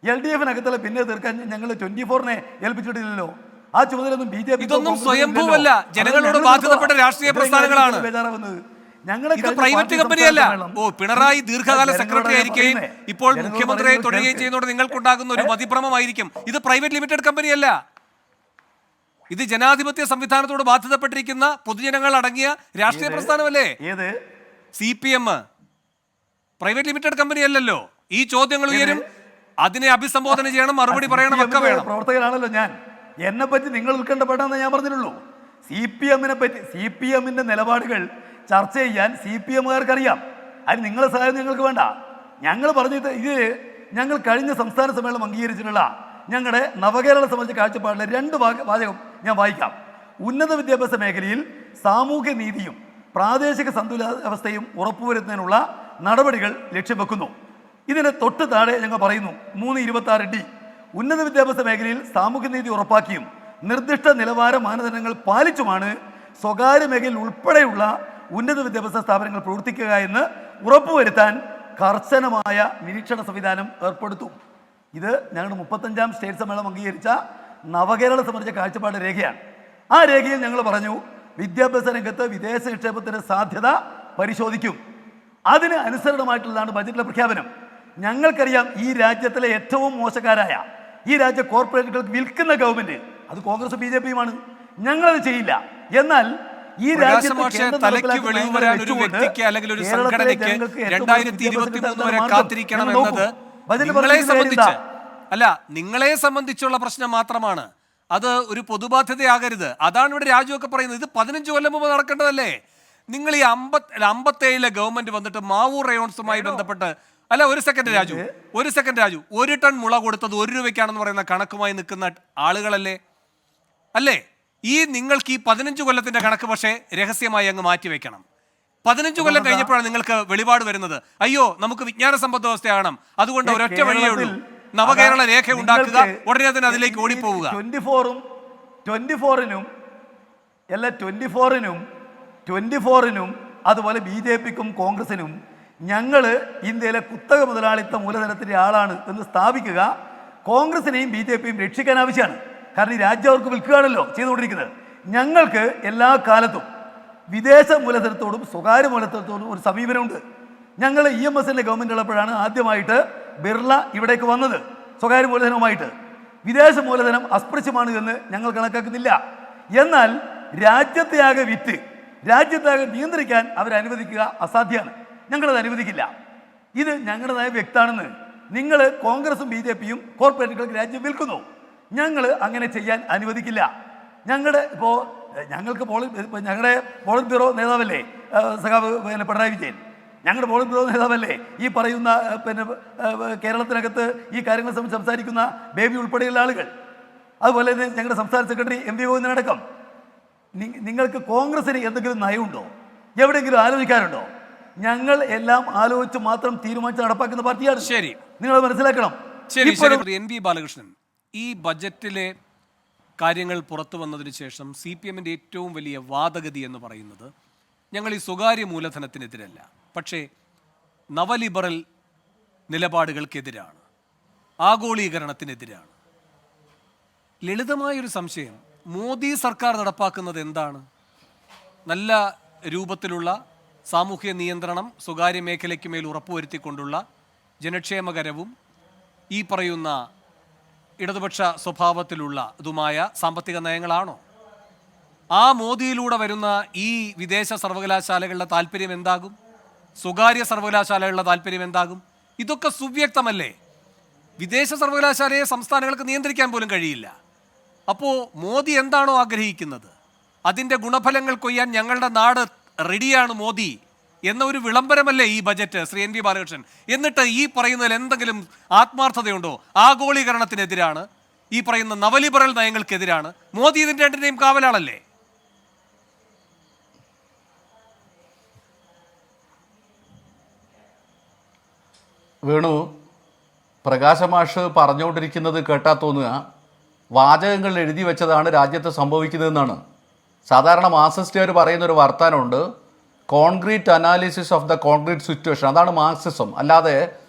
LDF-നകത്തുള്ള പിന്നെ തീർക്കാൻ ഞങ്ങൾ 24-നെ ഏൽപ്പിച്ചിട്ടില്ലല്ലോ. ആ ചുമതലയൊന്നും BJP ഇതൊന്നും സ്വയംഭൂവല്ല, ജനങ്ങളോട് ബാധ്യതപ്പെട്ട രാഷ്ട്രീയ പ്രസ്ഥാനങ്ങളാണ്. ഇത് പ്രൈവറ്റ് കമ്പനിയല്ല. പിണറായി ദീർഘകാല സെക്രട്ടറി ആയിരിക്കുകയും ഇപ്പോൾ മുഖ്യമന്ത്രിയായി തുടരുകയും ചെയ്യുന്നതോടെ നിങ്ങൾക്കുണ്ടാകുന്ന ഒരു മതിഭ്രമമായിരിക്കും. ഇത് പ്രൈവറ്റ് ലിമിറ്റഡ് കമ്പനിയല്ല. ഇത് ജനാധിപത്യ സംവിധാനത്തോട് ബാധ്യതപ്പെട്ടിരിക്കുന്ന പൊതുജനങ്ങൾ അടങ്ങിയ രാഷ്ട്രീയ പ്രസ്ഥാനമല്ലേ CPM. പ്രൈവറ്റ് ലിമിറ്റഡ് കമ്പനി അല്ലല്ലോ. ഈ ചോദ്യങ്ങൾ ഉയരും, അതിനെ അഭിസംബോധന ചെയ്യണം, മറുപടി പറയണം, ഒക്കെ വേണം. പ്രവർത്തകനാണല്ലോ ഞാൻ. എന്നെ പറ്റി നിങ്ങൾ ഉത്കണ്ഠപ്പെടാന്നേ ഞാൻ പറഞ്ഞിട്ടുള്ളൂ. CPM-നെ പറ്റി, CPM-ന്റെ നിലപാടുകൾ ചർച്ച ചെയ്യാൻ CPM-കാർക്ക് അറിയാം. അതിന് നിങ്ങളെ സഹായം ഞങ്ങൾക്ക് വേണ്ട. ഞങ്ങൾ പറഞ്ഞിട്ട് ഇത് ഞങ്ങൾ കഴിഞ്ഞ സംസ്ഥാന സമ്മേളനം അംഗീകരിച്ചിട്ടുള്ള ഞങ്ങളുടെ നവകേരള സംബന്ധിച്ച കാഴ്ചപ്പാടിലെ 2 വാചകം ഞാൻ വായിക്കാം. ഉന്നത വിദ്യാഭ്യാസ മേഖലയിൽ സാമൂഹ്യ നീതിയും പ്രാദേശിക സന്തുലിതാവസ്ഥയും ഉറപ്പുവരുത്തുന്നതിനുള്ള നടപടികൾ ലക്ഷ്യം വെക്കുന്നു. ഇതിന് തൊട്ട് താഴെ ഞങ്ങൾ പറയുന്നു 326D ഉന്നത വിദ്യാഭ്യാസ മേഖലയിൽ സാമൂഹ്യനീതി ഉറപ്പാക്കിയും നിർദ്ദിഷ്ട നിലവാര മാനദണ്ഡങ്ങൾ പാലിച്ചുമാണ് സ്വകാര്യ മേഖലയിൽ ഉൾപ്പെടെയുള്ള ഉന്നത വിദ്യാഭ്യാസ സ്ഥാപനങ്ങൾ പ്രവർത്തിക്കുക എന്ന് ഉറപ്പുവരുത്താൻ കർശനമായ നിരീക്ഷണ സംവിധാനം ഏർപ്പെടുത്തും. ഇത് ഞങ്ങളുടെ 35-ാം സ്റ്റേറ്റ് സമ്മേളനം അംഗീകരിച്ച നവകേരള സംബന്ധിച്ച കാഴ്ചപ്പാട് രേഖയാണ്. ആ രേഖയിൽ ഞങ്ങൾ പറഞ്ഞു വിദ്യാഭ്യാസ രംഗത്ത് വിദേശ നിക്ഷേപത്തിൻ്റെ സാധ്യത പരിശോധിക്കും. അതിന് അനുസരണമായിട്ടുള്ളതാണ് ബജറ്റിലെ പ്രഖ്യാപനം. ഞങ്ങൾക്കറിയാം ഈ രാജ്യത്തിലെ ഏറ്റവും മോശക്കാരായ ഈ രാജ്യ കോർപ്പറേറ്റുകൾക്ക് വിൽക്കുന്ന ഗവൺമെന്റ് അത് കോൺഗ്രസ് BJPയുമാണ്. ഞങ്ങളത് ചെയ്യില്ല. എന്നാൽ ഈ തലയ്ക്ക് വെളിവ് വരാൻ ഒരു വ്യക്തിക്ക് അല്ലെങ്കിൽ ഒരു സംഘടനയ്ക്ക് 2023 വരെ കാത്തിരിക്കണം എന്നത് നിങ്ങളെ സംബന്ധിച്ച് അല്ല, നിങ്ങളെ സംബന്ധിച്ചുള്ള പ്രശ്നം മാത്രമാണ്. അത് ഒരു പൊതുബാധ്യതയാകരുത്. അതാണ് ഇവിടെ രാജുവൊക്കെ പറയുന്നത്. ഇത് 15 കൊല്ലം മുമ്പ് നടക്കേണ്ടതല്ലേ? നിങ്ങൾ ഈ 57 ഗവൺമെന്റ് വന്നിട്ട് മാവൂർ റയോൺസുമായി ബന്ധപ്പെട്ട് അല്ല, ഒരു സെക്കൻഡ് രാജു, 1 ടൺ മുള കൊടുത്തത് 1 രൂപയ്ക്കാണെന്ന് പറയുന്ന കണക്കുമായി നിൽക്കുന്ന ആളുകളല്ലേ അല്ലേ? ഈ നിങ്ങൾക്ക് ഈ 15 കൊല്ലത്തിന്റെ കണക്ക് പക്ഷേ രഹസ്യമായി അങ്ങ് മാറ്റിവെക്കണം. 15 കൊല്ലം കഴിഞ്ഞപ്പോഴാണ് നിങ്ങൾക്ക് വെളിപാട് വരുന്നത്. അയ്യോ, നമുക്ക് വിജ്ഞാന സമ്പദ് വ്യവസ്ഥയാകണം, അതുകൊണ്ട് ഒരൊറ്റ വഴിയേ ഉള്ളൂ, നവകേരള രേഖ ഉണ്ടാക്കുക, ഉടനെ തന്നെ അതിലേക്ക് ഓടിപ്പോവുക. 24നും അതുപോലെ BJPക്കും കോൺഗ്രസിനും ഞങ്ങൾ ഇന്ത്യയിലെ കുത്തക മുതലാളിത്ത മൂലധനത്തിൻ്റെ ആളാണ് എന്ന് സ്ഥാപിക്കുക കോൺഗ്രസിനെയും BJPയും രക്ഷിക്കാൻ ആവശ്യമാണ്. കാരണം ഈ രാജ്യം അവർക്ക് വിൽക്കുകയാണല്ലോ ചെയ്തുകൊണ്ടിരിക്കുന്നത്. ഞങ്ങൾക്ക് എല്ലാ കാലത്തും വിദേശ മൂലധനത്തോടും സ്വകാര്യ മൂലധനത്തോടും ഒരു സമീപനമുണ്ട്. ഞങ്ങൾ EMSന്റെ ഗവൺമെൻറ് ഉള്ളപ്പോഴാണ് ആദ്യമായിട്ട് ബിർള ഇവിടേക്ക് വന്നത് സ്വകാര്യ മൂലധനവുമായിട്ട്. വിദേശ മൂലധനം അസ്പൃശ്യമാണ് എന്ന് ഞങ്ങൾ കണക്കാക്കുന്നില്ല. എന്നാൽ രാജ്യത്തെയാകെ വിറ്റ് രാജ്യത്തെയാകെ നിയന്ത്രിക്കാൻ അവരനുവദിക്കുക അസാധ്യമാണ്. ഞങ്ങളത് അനുവദിക്കില്ല. ഇത് ഞങ്ങളുടെ നയം വ്യക്തമാണെന്ന്. നിങ്ങൾ കോൺഗ്രസും BJPയും കോർപ്പറേറ്റുകൾക്ക് രാജ്യം വിൽക്കുന്നു. ഞങ്ങൾ അങ്ങനെ ചെയ്യാൻ അനുവദിക്കില്ല. ഞങ്ങളുടെ ഞങ്ങളുടെ പോളിറ്റ് ബ്യൂറോ നേതാവല്ലേ സഖാവ് പിണറായി വിജയൻ, ഞങ്ങളുടെ പോളിറ്റ് ബ്യൂറോ നേതാവല്ലേ ഈ പറയുന്ന കേരളത്തിനകത്ത് ഈ കാര്യങ്ങളെ സംബന്ധിച്ച് സംസാരിക്കുന്ന ബേബി ഉൾപ്പെടെയുള്ള ആളുകൾ, അതുപോലെ തന്നെ ഞങ്ങളുടെ സംസ്ഥാന സെക്രട്ടറി MV ഗോവിന്ദനടക്കം. നിങ്ങൾക്ക് കോൺഗ്രസിന് എന്തെങ്കിലും നയമുണ്ടോ? എവിടെയെങ്കിലും ആലോചിക്കാറുണ്ടോ? ഞങ്ങൾ എല്ലാം ആലോചിച്ച് മാത്രം തീരുമാനിച്ച് നടപ്പാക്കുന്ന പാർട്ടിയാണ്. ശരി, നിങ്ങൾ മനസ്സിലാക്കണം. ശരി. NV ബാലകൃഷ്ണൻ, ഈ ബജറ്റിലെ കാര്യങ്ങൾ പുറത്തു വന്നതിന് ശേഷം CPMന്റെ ഏറ്റവും വലിയ വാദഗതി എന്ന് പറയുന്നത് ഞങ്ങൾ ഈ സ്വകാര്യ മൂലധനത്തിനെതിരല്ല, പക്ഷേ നവലിബറൽ നിലപാടുകൾക്കെതിരാണ്, ആഗോളീകരണത്തിനെതിരാണ്. ലളിതമായൊരു സംശയം, മോദി സർക്കാർ നടപ്പാക്കുന്നത് എന്താണ്? നല്ല രൂപത്തിലുള്ള സാമൂഹ്യ നിയന്ത്രണം സ്വകാര്യ മേഖലയ്ക്ക് മേൽ ഉറപ്പുവരുത്തിക്കൊണ്ടുള്ള ജനക്ഷേമകരവും ഈ പറയുന്ന ഇടതുപക്ഷ സ്വഭാവത്തിലുള്ള ഇതുമായ സാമ്പത്തിക നയങ്ങളാണോ? ആ മോദിയിലൂടെ വരുന്ന ഈ വിദേശ സർവകലാശാലകളുടെ താല്പര്യം എന്താകും? സ്വകാര്യ സർവകലാശാലകളുടെ താല്പര്യം എന്താകും? ഇതൊക്കെ സുവ്യക്തമല്ലേ? വിദേശ സർവകലാശാലയെ സംസ്ഥാനങ്ങൾക്ക് നിയന്ത്രിക്കാൻ പോലും കഴിയില്ല. അപ്പോൾ മോദി എന്താണോ ആഗ്രഹിക്കുന്നത് അതിൻ്റെ ഗുണഫലങ്ങൾ കൊയ്യാൻ ഞങ്ങളുടെ നാട് റെഡിയാണ് മോദി എന്ന ഒരു വിളംബരമല്ലേ ഈ ബജറ്റ്, ശ്രീ NV ബാലകൃഷ്ണൻ? എന്നിട്ട് ഈ പറയുന്നതിൽ എന്തെങ്കിലും ആത്മാർത്ഥതയുണ്ടോ? ആഗോളീകരണത്തിനെതിരാണ്, ഈ പറയുന്ന നവലിബറൽ നയങ്ങൾക്കെതിരാണ്. മോദി ഇതിൻ്റെ രണ്ടിൻ്റെയും കാവലാളല്ലേ? വേണു, പ്രകാശമാഷ് പറഞ്ഞുകൊണ്ടിരിക്കുന്നത് കേട്ടാ തോന്നുക വാചകങ്ങൾ എഴുതി വെച്ചതാണ് രാജ്യത്ത് സംഭവിക്കുന്നതെന്നാണ്. സാധാരണ മാർക്സിസ്റ്റുകാർ പറയുന്നൊരു വർത്താനമുണ്ട്, concrete analysis of the concrete situation. അതാണ് മാർക്സിസം. അല്ലാതെ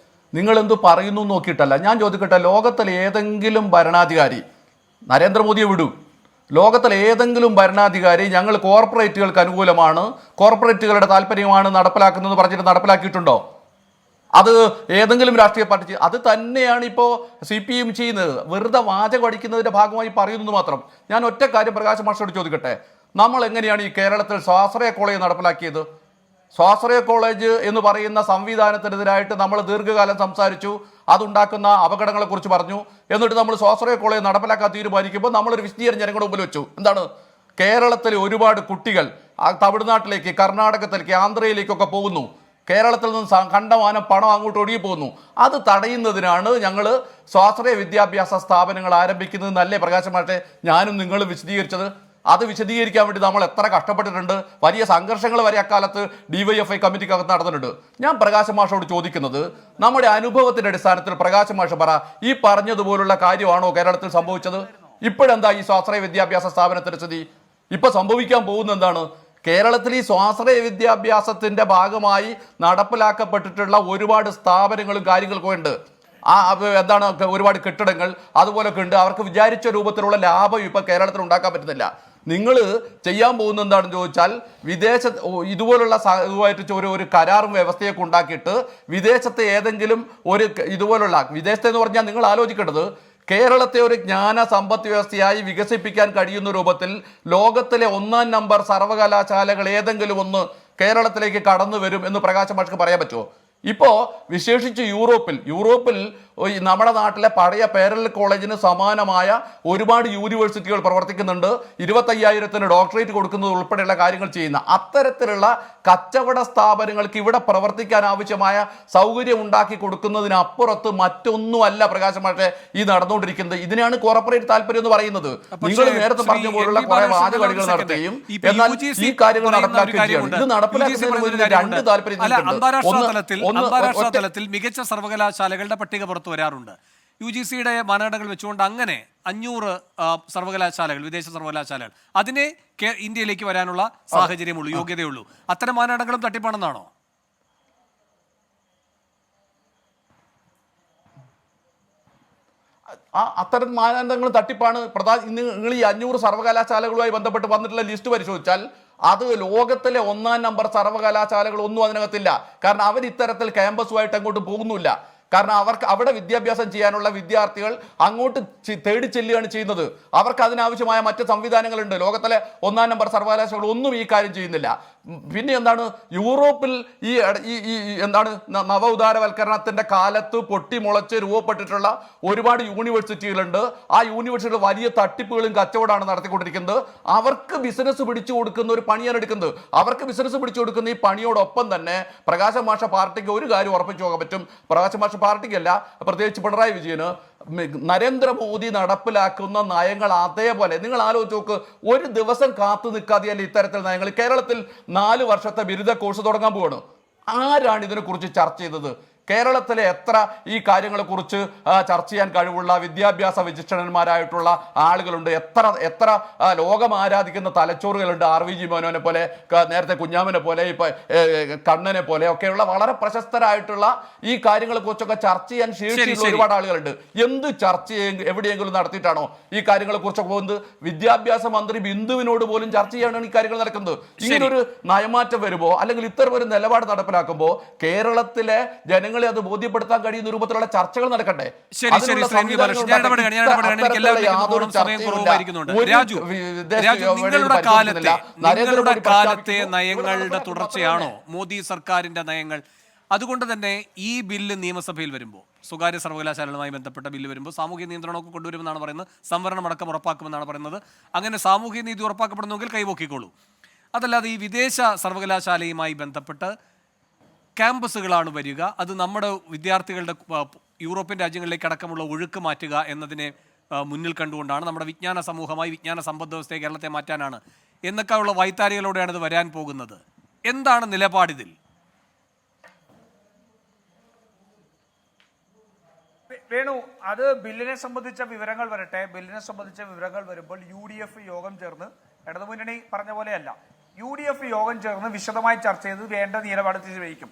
നിങ്ങളെന്ത് പറയുന്നു നോക്കിയിട്ടല്ല. ഞാൻ ചോദിക്കട്ടെ, ലോകത്തിലെ ഏതെങ്കിലും ഭരണാധികാരി, നരേന്ദ്രമോദിയെ വിടൂ, ലോകത്തിലെ ഏതെങ്കിലും ഭരണാധികാരി ഞങ്ങൾ കോർപ്പറേറ്റുകൾക്ക് അനുകൂലമാണ്, കോർപ്പറേറ്റുകളുടെ താല്പര്യമാണ് നടപ്പിലാക്കുന്നത് പറഞ്ഞിട്ട് നടപ്പിലാക്കിയിട്ടുണ്ടോ? അത് ഏതെങ്കിലും രാഷ്ട്രീയ പാർട്ടി അത് തന്നെയാണ് ഇപ്പോൾ CPM ചെയ്യുന്നത്. വെറുതെ വാചകം അടിക്കുന്നതിൻ്റെ ഭാഗമായി പറയുന്നത് മാത്രം. ഞാൻ ഒറ്റ കാര്യം പ്രകാശ് മാസ്റ്ററോട് ചോദിക്കട്ടെ, നമ്മൾ എങ്ങനെയാണ് ഈ കേരളത്തിൽ സ്വാശ്രയ കോളേജ് നടപ്പിലാക്കിയത്? സ്വാശ്രയ കോളേജ് എന്ന് പറയുന്ന സംവിധാനത്തിനെതിരായിട്ട് നമ്മൾ ദീർഘകാലം സംസാരിച്ചു, അതുണ്ടാക്കുന്ന അപകടങ്ങളെക്കുറിച്ച് പറഞ്ഞു. എന്നിട്ട് നമ്മൾ സ്വാശ്രയ കോളേജ് നടപ്പിലാക്കാൻ തീരുമാനിക്കുമ്പോൾ നമ്മളൊരു വിശദീകരണം ജനങ്ങളുടെ മുമ്പിൽ വെച്ചു. എന്താണ്? കേരളത്തിലെ ഒരുപാട് കുട്ടികൾ തമിഴ്നാട്ടിലേക്ക്, കർണാടകത്തിലേക്ക്, ആന്ധ്രയിലേക്കൊക്കെ പോകുന്നു. കേരളത്തിൽ നിന്ന് കണ്ടമാനം പണം അങ്ങോട്ട് ഒഴുകി പോകുന്നു. അത് തടയുന്നതിനാണ് ഞങ്ങൾ സ്വാശ്രയ വിദ്യാഭ്യാസ സ്ഥാപനങ്ങൾ ആരംഭിക്കുന്നതെന്നല്ലേ പ്രകാശമാട്ടെ ഞാനും നിങ്ങളും വിശദീകരിച്ചത്? അത് വിശദീകരിക്കാൻ വേണ്ടി നമ്മൾ എത്ര കഷ്ടപ്പെട്ടിട്ടുണ്ട്. വലിയ സംഘർഷങ്ങൾ വരെ അക്കാലത്ത് DYFI കമ്മിറ്റിക്കകത്ത് നടന്നിട്ടുണ്ട്. ഞാൻ പ്രകാശ് മാഷോട് ചോദിക്കുന്നത്, നമ്മുടെ അനുഭവത്തിന്റെ അടിസ്ഥാനത്തിൽ പ്രകാശ് മാഷ് പറ, ഈ പറഞ്ഞതുപോലുള്ള കാര്യമാണോ കേരളത്തിൽ സംഭവിച്ചത്? ഇപ്പോഴെന്താ ഈ സ്വാശ്രയ വിദ്യാഭ്യാസ സ്ഥാപനത്തിന്റെ സ്ഥിതി? ഇപ്പൊ സംഭവിക്കാൻ പോകുന്ന എന്താണ്? കേരളത്തിൽ ഈ സ്വാശ്രയ വിദ്യാഭ്യാസത്തിന്റെ ഭാഗമായി നടപ്പിലാക്കപ്പെട്ടിട്ടുള്ള ഒരുപാട് സ്ഥാപനങ്ങളും കാര്യങ്ങളൊക്കെ ഉണ്ട്. എന്താണ് ഒരുപാട് കെട്ടിടങ്ങൾ അതുപോലൊക്കെ ഉണ്ട്. അവർക്ക് വിചാരിച്ച രൂപത്തിലുള്ള ലാഭം ഇപ്പൊ കേരളത്തിൽ ഉണ്ടാക്കാൻ പറ്റുന്നില്ല. നിങ്ങൾ ചെയ്യാൻ പോകുന്ന എന്താണെന്ന് ചോദിച്ചാൽ ഇതുപോലുള്ള ഇതുമായിട്ട് ഒരു കരാറും വ്യവസ്ഥയൊക്കെ ഉണ്ടാക്കിയിട്ട് വിദേശത്തെ ഏതെങ്കിലും ഒരു ഇതുപോലുള്ള വിദേശത്തെ എന്ന് പറഞ്ഞാൽ നിങ്ങൾ ആലോചിക്കേണ്ടത് കേരളത്തെ ഒരു ജ്ഞാന സമ്പദ് വ്യവസ്ഥയായി വികസിപ്പിക്കാൻ കഴിയുന്ന രൂപത്തിൽ ലോകത്തിലെ 1-ാം നമ്പർ സർവകലാശാലകൾ ഏതെങ്കിലും ഒന്ന് കേരളത്തിലേക്ക് കടന്നു വരും എന്ന് പ്രകാശ് മാഷ്ക്ക് പറയാൻ പറ്റുമോ? ഇപ്പോൾ വിശേഷിച്ച് യൂറോപ്പിൽ നമ്മുടെ നാട്ടിലെ പഴയ പേരൽ കോളേജിന് സമാനമായ ഒരുപാട് യൂണിവേഴ്സിറ്റികൾ പ്രവർത്തിക്കുന്നുണ്ട്. 25,000-ന് ഡോക്ടറേറ്റ് കൊടുക്കുന്നത് ഉൾപ്പെടെയുള്ള കാര്യങ്ങൾ ചെയ്യുന്ന അത്തരത്തിലുള്ള കച്ചവട സ്ഥാപനങ്ങൾക്ക് ഇവിടെ പ്രവർത്തിക്കാൻ ആവശ്യമായ സൗകര്യം ഉണ്ടാക്കി കൊടുക്കുന്നതിനപ്പുറത്ത് മറ്റൊന്നുമല്ല പ്രകാശ് മാഷെ ഈ നടന്നുകൊണ്ടിരിക്കുന്നത്. ഇതിനാണ് കോർപ്പറേറ്റ് താല്പര്യം എന്ന് പറയുന്നത്. നിങ്ങൾ നേരത്തെ പറഞ്ഞ പോലുള്ള കുറെ വാദകളികൾ നടത്തുകയും എന്നാൽ ഈ കാര്യങ്ങൾ നടപ്പിലാക്കുകയും ചെയ്യണം. ഇത് നടപ്പിലാക്കുന്നതിന് രണ്ട് താല്പര്യം. അന്താരാഷ്ട്ര തലത്തിൽ മികച്ച സർവകലാശാലകളുടെ പട്ടിക പുറത്തു വരാറുണ്ട്. UGCയുടെ മാനദണ്ഡങ്ങൾ വെച്ചുകൊണ്ട് അങ്ങനെ 500 സർവകലാശാലകൾ, വിദേശ സർവകലാശാലകൾ, അതിനെ ഇന്ത്യയിലേക്ക് വരാനുള്ള സാഹചര്യമുള്ളൂ, യോഗ്യതയുള്ളൂ. അത്തരം മാനദണ്ഡങ്ങളും തട്ടിപ്പാണെന്നാണോ? അത്തരം മാനദണ്ഡങ്ങൾ തട്ടിപ്പാണ്. നിങ്ങൾ ഈ 500 സർവകലാശാലകളുമായി ബന്ധപ്പെട്ട് വന്നിട്ടുള്ള ലിസ്റ്റ് പരിശോധിച്ചാൽ അത് ലോകത്തിലെ 1-ാം നമ്പർ സർവകലാശാലകൾ ഒന്നും അതിനകത്തില്ല. കാരണം അവർ ഇത്തരത്തിൽ ക്യാമ്പസുമായിട്ട് അങ്ങോട്ട് പോകുന്നില്ല. കാരണം അവർക്ക് അവിടെ വിദ്യാഭ്യാസം ചെയ്യാനുള്ള വിദ്യാർത്ഥികൾ അങ്ങോട്ട് തേടി ചെല്ലുകയാണ് ചെയ്യുന്നത്. അവർക്ക് അതിനാവശ്യമായ മറ്റ് സംവിധാനങ്ങളുണ്ട്. ലോകത്തിലെ 1-ാം നമ്പർ സർവകലാശാലകൾ ഒന്നും ഈ കാര്യം ചെയ്യുന്നില്ല. പിന്നെ എന്താണ് യൂറോപ്പിൽ ഈ എന്താണ് നവ ഉദാരവൽക്കരണത്തിന്റെ കാലത്ത് പൊട്ടിമുളച്ച് രൂപപ്പെട്ടിട്ടുള്ള ഒരുപാട് യൂണിവേഴ്സിറ്റികളുണ്ട്. ആ യൂണിവേഴ്സിറ്റികൾ വലിയ തട്ടിപ്പുകളും കച്ചവടമാണ് നടത്തിക്കൊണ്ടിരിക്കുന്നത്. അവർക്ക് ബിസിനസ് പിടിച്ചു കൊടുക്കുന്ന ഒരു പണിയാണ് എടുക്കുന്നത്. അവർക്ക് ബിസിനസ് പിടിച്ചു കൊടുക്കുന്ന ഈ പണിയോടൊപ്പം തന്നെ പ്രകാശ് മാഷ പാർട്ടിക്ക് ഒരു കാര്യം ഉറപ്പിച്ചു പോകാൻ പറ്റും. പ്രകാശ് മാഷ പാർട്ടിക്കല്ല, പ്രത്യേകിച്ച് പിണറായി വിജയന് നരേന്ദ്രമോദി നടപ്പിലാക്കുന്ന നയങ്ങൾ അതേപോലെ നിങ്ങൾ ആലോചിച്ച് നോക്ക്. ഒരു ദിവസം കാത്തു നിൽക്കാതെയല്ല ഇത്തരത്തിൽ നയങ്ങൾ. കേരളത്തിൽ 4 വർഷത്തെ ബിരുദ കോഴ്സ് തുടങ്ങാൻ പോവാണ്. ആരാണ് ഇതിനെക്കുറിച്ച് ചർച്ച ചെയ്തത്? കേരളത്തിലെ എത്ര ഈ കാര്യങ്ങളെക്കുറിച്ച് ചർച്ച ചെയ്യാൻ കഴിവുള്ള വിദ്യാഭ്യാസ വിചക്ഷണന്മാരായിട്ടുള്ള ആളുകളുണ്ട്? എത്ര ലോകം ആരാധിക്കുന്ന തലച്ചോറുകളുണ്ട്? RVG മോനോനെ പോലെ, നേരത്തെ കുഞ്ഞാമനെ പോലെ, ഇപ്പൊ കണ്ണനെ പോലെ ഒക്കെയുള്ള വളരെ പ്രശസ്തരായിട്ടുള്ള ഈ കാര്യങ്ങളെ കുറിച്ചൊക്കെ ചർച്ച ചെയ്യാൻ ശേഷിയുള്ള ഒരുപാട് ആളുകളുണ്ട്. എന്ത് ചർച്ച എവിടെയെങ്കിലും നടത്തിയിട്ടാണോ ഈ കാര്യങ്ങളെ കുറിച്ചൊക്കെ പോകുന്നത്? വിദ്യാഭ്യാസ മന്ത്രി ബിന്ദുവിനോട് പോലും ചർച്ച ചെയ്യാനാണ് ഈ കാര്യങ്ങൾ നടക്കുന്നത്. ഇങ്ങനൊരു നയമാറ്റം വരുമ്പോൾ അല്ലെങ്കിൽ ഇത്തരം ഒരു നിലപാട് നടപ്പിലാക്കുമ്പോൾ കേരളത്തിലെ ജനങ്ങൾ അത് ബോധ്യപ്പെടുത്താൻ കഴിയുന്ന രൂപത്തിലുള്ള ചർച്ചകൾ നടക്കട്ടെ. നിങ്ങളുടെ കാലത്തെ നയങ്ങളുടെ തുടർച്ചയാണോ മോദി സർക്കാരിന്റെ നയങ്ങൾ? അതുകൊണ്ട് തന്നെ ഈ ബില്ല് നിയമസഭയിൽ വരുമ്പോൾ, സ്വകാര്യ സർവകലാശാലകളുമായി ബന്ധപ്പെട്ട ബില്ല് വരുമ്പോൾ സാമൂഹ്യ നിയന്ത്രണമൊക്കെ കൊണ്ടുവരുമെന്നാണ് പറയുന്നത്. സംവരണം അടക്കം ഉറപ്പാക്കുമെന്നാണ് പറയുന്നത്. അങ്ങനെ സാമൂഹ്യ നീതി ഉറപ്പാക്കപ്പെടുന്നെങ്കിൽ കൈവക്കിക്കോളൂ. അതല്ലാതെ ഈ വിദേശ സർവകലാശാലയുമായി ബന്ധപ്പെട്ട് ക്യാമ്പസുകളാണ് വരിക, അത് നമ്മുടെ വിദ്യാർത്ഥികളുടെ യൂറോപ്യൻ രാജ്യങ്ങളിലേക്ക് അടക്കമുള്ള ഒഴുക്ക് മാറ്റുക എന്നതിനെ മുന്നിൽ കണ്ടുകൊണ്ടാണ്, നമ്മുടെ വിജ്ഞാന സമൂഹമായി വിജ്ഞാന സമ്പദ് വ്യവസ്ഥയെ കേരളത്തെ മാറ്റാനാണ് എന്നൊക്കെയുള്ള വൈത്താരികളോടെയാണ് ഇത് വരാൻ പോകുന്നത്. എന്താണ് നിലപാടിതിൽ? വേണു, അത് ബില്ലിനെ സംബന്ധിച്ച വിവരങ്ങൾ വരട്ടെ. ബില്ലിനെ സംബന്ധിച്ച വിവരങ്ങൾ വരുമ്പോൾ UDF യോഗം ചേർന്ന്, ഇടതുമുന്നണി പറഞ്ഞ പോലെയല്ല, UDF യോഗം ചേർന്ന് വിശദമായി ചർച്ച ചെയ്ത് വേണ്ട നിലപാട് സ്വീകരിക്കും.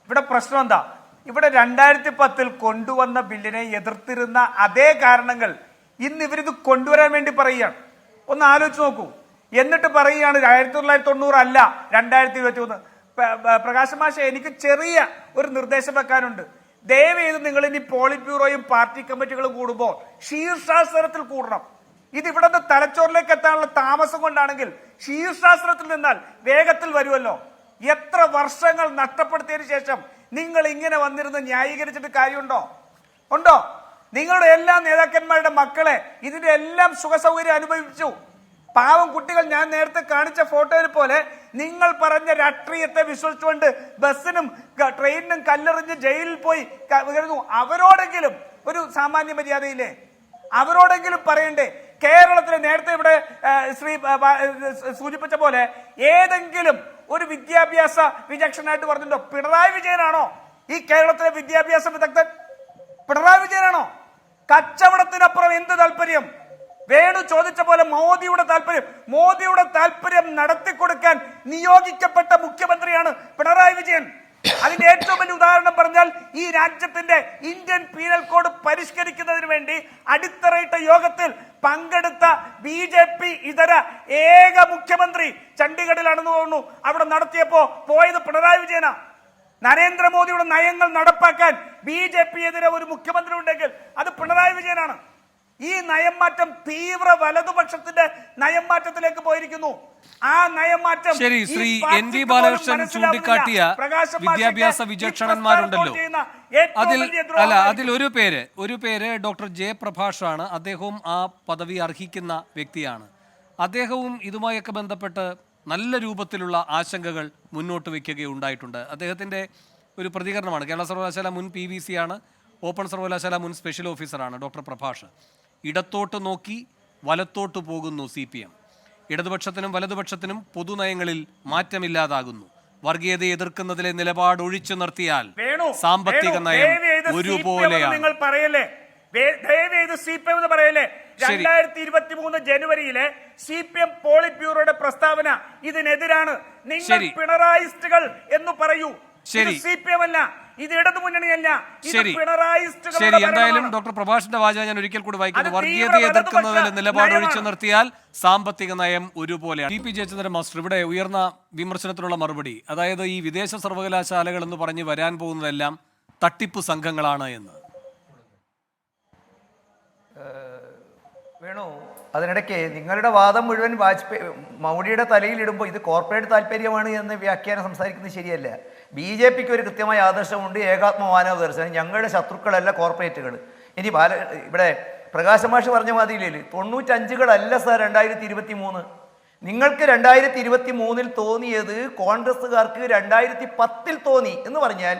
ഇവിടെ പ്രശ്നം എന്താ? ഇവിടെ 2010 കൊണ്ടുവന്ന ബില്ലിനെ എതിർത്തിരുന്ന അതേ കാരണങ്ങൾ ഇന്ന് ഇവരിത് കൊണ്ടുവരാൻ വേണ്ടി പറയുകയാണ്. ഒന്ന് ആലോചിച്ച് നോക്കൂ. എന്നിട്ട് പറയുകയാണ് 1990 അല്ല 2021. പ്രകാശ് മാഷ, എനിക്ക് ചെറിയ ഒരു നിർദ്ദേശം വെക്കാനുണ്ട്. ദയവേത് നിങ്ങൾ ഇനി പോളിറ്റ് ബ്യൂറോയും പാർട്ടി കമ്മിറ്റികളും കൂടുമ്പോൾ ശീർഷാസനത്തിൽ കൂടണം. ഇത് ഇവിടുത്തെ തലച്ചോറിലേക്ക് എത്താനുള്ള താമസം കൊണ്ടാണെങ്കിൽ ശീർഷാസനത്തിൽ നിന്നാൽ വേഗത്തിൽ വരുമല്ലോ. എത്ര വർഷങ്ങൾ നഷ്ടപ്പെടുത്തിയതിനു ശേഷം നിങ്ങൾ ഇങ്ങനെ വന്നിരുന്ന് ന്യായീകരിച്ചിട്ട് കാര്യമുണ്ടോ? ഉണ്ടോ? നിങ്ങളുടെ എല്ലാ നേതാക്കന്മാരുടെ മക്കളെ ഇതിന്റെ എല്ലാം സുഖസൗകര്യം അനുഭവിച്ചു. പാവം കുട്ടികൾ, ഞാൻ നേരത്തെ കാണിച്ച ഫോട്ടോയിൽ പോലെ നിങ്ങൾ പറഞ്ഞ രാഷ്ട്രീയത്തെ വിശ്വസിച്ചുകൊണ്ട് ബസ്സിനും ട്രെയിനിനും കല്ലെറിഞ്ഞ് ജയിലിൽ പോയി അവരോടെങ്കിലും ഒരു സാമാന്യ മര്യാദയില്ലേ? അവരോടെങ്കിലും പറയണ്ടേ? കേരളത്തിലെ നേരത്തെ ഇവിടെ ശ്രീ സൂചിപ്പിച്ച പോലെ ഏതെങ്കിലും ഒരു വിദ്യാഭ്യാസ വിചക്ഷണനായിട്ട് പറഞ്ഞിട്ടുണ്ടോ? പിണറായി വിജയനാണോ ഈ കേരളത്തിലെ വിദ്യാഭ്യാസ വിദഗ്ധൻ? പിണറായി വിജയനാണോ? കച്ചവടത്തിനപ്പുറം എന്ത് താല്പര്യം? വേണു ചോദിച്ച പോലെ മോദിയുടെ താല്പര്യം നടത്തിക്കൊടുക്കാൻ നിയോഗിക്കപ്പെട്ട മുഖ്യമന്ത്രിയാണ് പിണറായി വിജയൻ. അതിന്റെ ഏറ്റവും വലിയ ഉദാഹരണം പറഞ്ഞാൽ ഈ രാജ്യത്തിന്റെ ഇന്ത്യൻ പീനൽ കോഡ് പരിഷ്കരിക്കുന്നതിന് വേണ്ടി അടിത്തറയിട്ട യോഗത്തിൽ പങ്കെടുത്ത BJP ഇതര ഏക മുഖ്യമന്ത്രി ചണ്ഡീഗഡിലാണെന്ന് തോന്നുന്നു. അവിടെ നടത്തിയപ്പോ പോയത് പിണറായി വിജയന. നരേന്ദ്രമോദിയുടെ നയങ്ങൾ നടപ്പാക്കാൻ BJP എതിരെ ഒരു മുഖ്യമന്ത്രി ഉണ്ടെങ്കിൽ അത് പിണറായി വിജയനാണ്. ഈ നയം മാറ്റം തീവ്ര വലതുപക്ഷത്തിന്റെ നയം മാറ്റത്തിലേക്ക് പോയിരിക്കുന്നു. ആ നയം മാറ്റം ശരി, ശ്രീ NV ബാലകൃഷ്ണൻ ചൂണ്ടിക്കാട്ടിയ വിദ്യാഭ്യാസ വിചക്ഷണന്മാരുണ്ടല്ലോ, അതിൽ ഒരു പേര് ഡോക്ടർ ജയപ്രഭാഷാണ്. അദ്ദേഹവും ആ പദവി അർഹിക്കുന്ന വ്യക്തിയാണ്. അദ്ദേഹവും ഇതുമായൊക്കെ ബന്ധപ്പെട്ട് നല്ല രൂപത്തിലുള്ള ആശങ്കകൾ മുന്നോട്ട് വയ്ക്കുകയുണ്ടായിട്ടുണ്ട്. അദ്ദേഹത്തിൻ്റെ ഒരു പ്രതികരണമാണ്. കേരള സർവകലാശാല മുൻ PVC ആണ്, ഓപ്പൺ സർവകലാശാല മുൻ സ്പെഷ്യൽ ഓഫീസറാണ് ഡോക്ടർ പ്രഭാഷ്. ഇടത്തോട്ട് നോക്കി വലത്തോട്ട് പോകുന്നു CPM. ഇടതുപക്ഷത്തിനും വലതുപക്ഷത്തിനും പൊതുനയങ്ങളിൽ മാറ്റമില്ലാതാകുന്നു. വർഗീയതയെ എതിർക്കുന്നതിലെ നിലപാട് ഒഴിച്ചു നിർത്തിയാൽ സാമ്പത്തിക നയം ഒരുപോലെയാണ്. നിങ്ങൾ പറയല്ലേ, ദയവേത് CPM എന്ന് പറയല്ലേ. 2023 ജനുവരിയിലെ CPM പോളിറ്റ് ബ്യൂറോയുടെ പ്രസ്താവന ഇതിനെതിരാണ്. നിങ്ങൾ പിണറായിസ്റ്റുകൾ എന്ന് പറയൂ. CPM അല്ല, ഇത് ഇടതു മുന്നണിയല്ല, ശരി. എന്തായാലും ഡോക്ടർ പ്രഭാഷിന്റെ വാചകം ഞാൻ ഒരിക്കൽ കൂടി വായിക്കുന്നു. വർഗീയതയെ എതിർക്കുന്നതിൽ നിലപാട് ഒഴിച്ചു നിർത്തിയാൽ സാമ്പത്തിക നയം ഒരുപോലെയാണ്. TP ജയചന്ദ്രൻ മാസ്റ്റർ, ഇവിടെ ഉയർന്ന വിമർശനത്തിനുള്ള മറുപടി, അതായത് ഈ വിദേശ സർവകലാശാലകൾ എന്ന് പറഞ്ഞ് വരാൻ പോകുന്നതെല്ലാം തട്ടിപ്പ് സംഘങ്ങളാണ് എന്ന്. വേണു, അതിനിടയ്ക്ക് നിങ്ങളുടെ വാദം മുഴുവൻ മൗഡിയുടെ തലയിലിടുമ്പോൾ ഇത് കോർപ്പറേറ്റ് താല്പര്യമാണ് എന്ന് വ്യാഖ്യാനം സംസാരിക്കുന്നത് ശരിയല്ല. BJPക്ക് ഒരു കൃത്യമായ ആദർശമുണ്ട്, ഏകാത്മമാനവ ദർശനം. ഞങ്ങളുടെ ശത്രുക്കളല്ല കോർപ്പറേറ്റുകൾ. ഇനി ഇവിടെ പ്രകാശ് മാഷ് പറഞ്ഞ മാതിരിയിൽ 95കളല്ല സാർ 2023. നിങ്ങൾക്ക് 2023 തോന്നിയത് കോൺഗ്രസ്സുകാർക്ക് 2010 തോന്നി എന്ന് പറഞ്ഞാൽ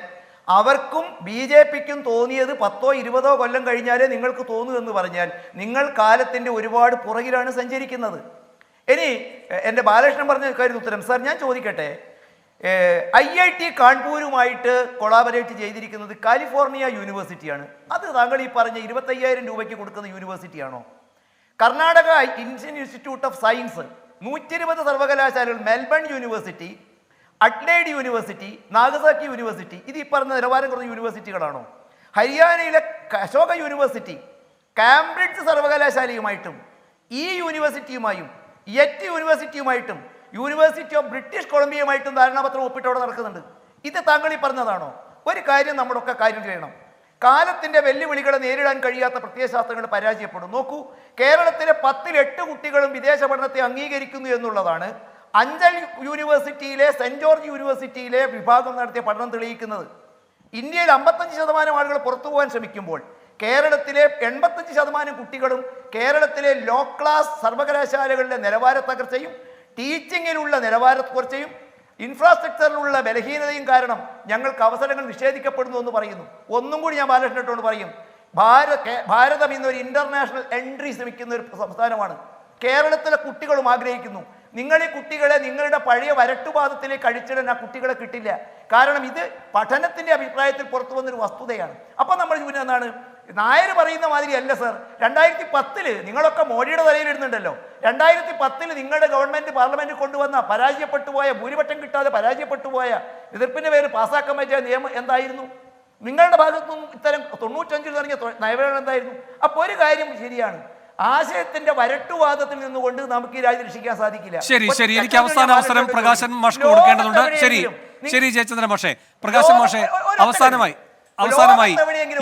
അവർക്കും BJPക്കും തോന്നിയത് 10 or 20 കൊല്ലം കഴിഞ്ഞാലേ നിങ്ങൾക്ക് തോന്നൂ എന്ന് പറഞ്ഞാൽ നിങ്ങൾ കാലത്തിൻ്റെ ഒരുപാട് പുറകിലാണ് സഞ്ചരിക്കുന്നത്. ഇനി എൻ്റെ ബാലകൃഷ്ണൻ പറഞ്ഞ കാര്യം ഉത്തരം സാർ ഞാൻ ചോദിക്കട്ടെ. IIT കാൺപൂരുമായിട്ട് കൊളാബറേറ്റ് ചെയ്തിരിക്കുന്നത് കാലിഫോർണിയ യൂണിവേഴ്സിറ്റിയാണ്. അത് താങ്കൾ ഈ പറഞ്ഞ 25,000 രൂപയ്ക്ക് കൊടുക്കുന്ന യൂണിവേഴ്സിറ്റിയാണോ? Karnataka Indian institute of science 120 സർവകലാശാലകൾ, Melbourne university, Adelaide university, Nagasaki university, ഇത് ഈ പറഞ്ഞ നിലവാരം കുറഞ്ഞ യൂണിവേഴ്സിറ്റികളാണോ? ഹരിയാനയിലെ അശോക യൂണിവേഴ്സിറ്റി കാംബ്രിഡ്ജ് സർവകലാശാലയുമായിട്ടും ഈ യൂണിവേഴ്സിറ്റിയുമായും യെറ്റ് യൂണിവേഴ്സിറ്റിയുമായിട്ടും യൂണിവേഴ്സിറ്റി ഓഫ് ബ്രിട്ടീഷ് കൊളംബിയയുമായിട്ടും ധാരണാപത്രം ഒപ്പിട്ടവിടെ നടക്കുന്നുണ്ട്. ഇത് താങ്കൾ ഈ പറഞ്ഞതാണോ? ഒരു കാര്യം നമ്മളൊക്കെ കാര്യം ചെയ്യണം. കാലത്തിൻ്റെ വെല്ലുവിളികളെ നേരിടാൻ കഴിയാത്ത പ്രത്യയശാസ്ത്രങ്ങൾ പരാജയപ്പെടും. നോക്കൂ, കേരളത്തിലെ 10ൽ 8 കുട്ടികളും വിദേശ പഠനത്തെ അംഗീകരിക്കുന്നു എന്നുള്ളതാണ് അഞ്ചൽ യൂണിവേഴ്സിറ്റിയിലെ സെൻറ് ജോർജ് യൂണിവേഴ്സിറ്റിയിലെ വിഭാഗം നടത്തിയ പഠനം തെളിയിക്കുന്നത്. ഇന്ത്യയിൽ 55% ആളുകൾ പുറത്തു പോകാൻ ശ്രമിക്കുമ്പോൾ കേരളത്തിലെ 85% കുട്ടികളും കേരളത്തിലെ ലോ ക്ലാസ് സർവകലാശാലകളിലെ നിലവാര തകർച്ചയും ടീച്ചിങ്ങിലുള്ള നിലവാരക്കുറച്ചയും ഇൻഫ്രാസ്ട്രക്ചറിലുള്ള ബലഹീനതയും കാരണം ഞങ്ങൾക്ക് അവസരങ്ങൾ നിഷേധിക്കപ്പെടുന്നു എന്ന് പറയുന്നു. ഒന്നും കൂടി ഞാൻ ബാലകൃഷ്ണനോട് പറയും, ഭാരതം ഇന്നൊരു ഇന്റർനാഷണൽ എൻട്രി ശ്രമിക്കുന്ന ഒരു സംസ്ഥാനമാണ്. കേരളത്തിലെ കുട്ടികളും ആഗ്രഹിക്കുന്നു. നിങ്ങൾ ഈ കുട്ടികളെ നിങ്ങളുടെ പഴയ വരട്ടുപാദത്തിലേക്ക് അഴിച്ചിടാൻ ആ കുട്ടികളെ കിട്ടില്ല. കാരണം ഇത് പഠനത്തിൻ്റെ അഭിപ്രായത്തിൽ പുറത്തു വന്നൊരു വസ്തുതയാണ്. അപ്പം നമ്മൾ എന്താണ് നായർ പറയുന്ന മാതിരി അല്ല സർ. 2010 നിങ്ങളൊക്കെ മോഡിയുടെ തലയിലിടുന്നുണ്ടല്ലോ. 2010 നിങ്ങളുടെ ഗവൺമെൻറ് പാർലമെൻറ്റിൽ കൊണ്ടുവന്ന പരാജയപ്പെട്ടു പോയ, ഭൂരിപക്ഷം കിട്ടാതെ പരാജയപ്പെട്ടു പോയ, എതിർപ്പിൻ്റെ പേര് പാസ്സാക്കാൻ പറ്റിയ നിയമം എന്തായിരുന്നു? നിങ്ങളുടെ ഭാഗത്തുനിന്നും ഇത്തരം 95 തുടങ്ങിയ നയപരം എന്തായിരുന്നു? അപ്പോൾ ഒരു കാര്യം ശരിയാണ്, ആശയത്തിന്റെ വരട്ടുവാദത്തിൽ നിന്നുകൊണ്ട് നമുക്ക് ഈ രാജ്യം രക്ഷിക്കാൻ സാധിക്കില്ല. ശരി, എനിക്ക് അവസാന അവസരം പ്രകാശൻ മാഷ്ക്ക് കൊടുക്കേണ്ടതുണ്ട്. ശരി ജയചന്ദ്രൻ മാഷെ, പ്രകാശൻ മാഷെ, അവസാനമായി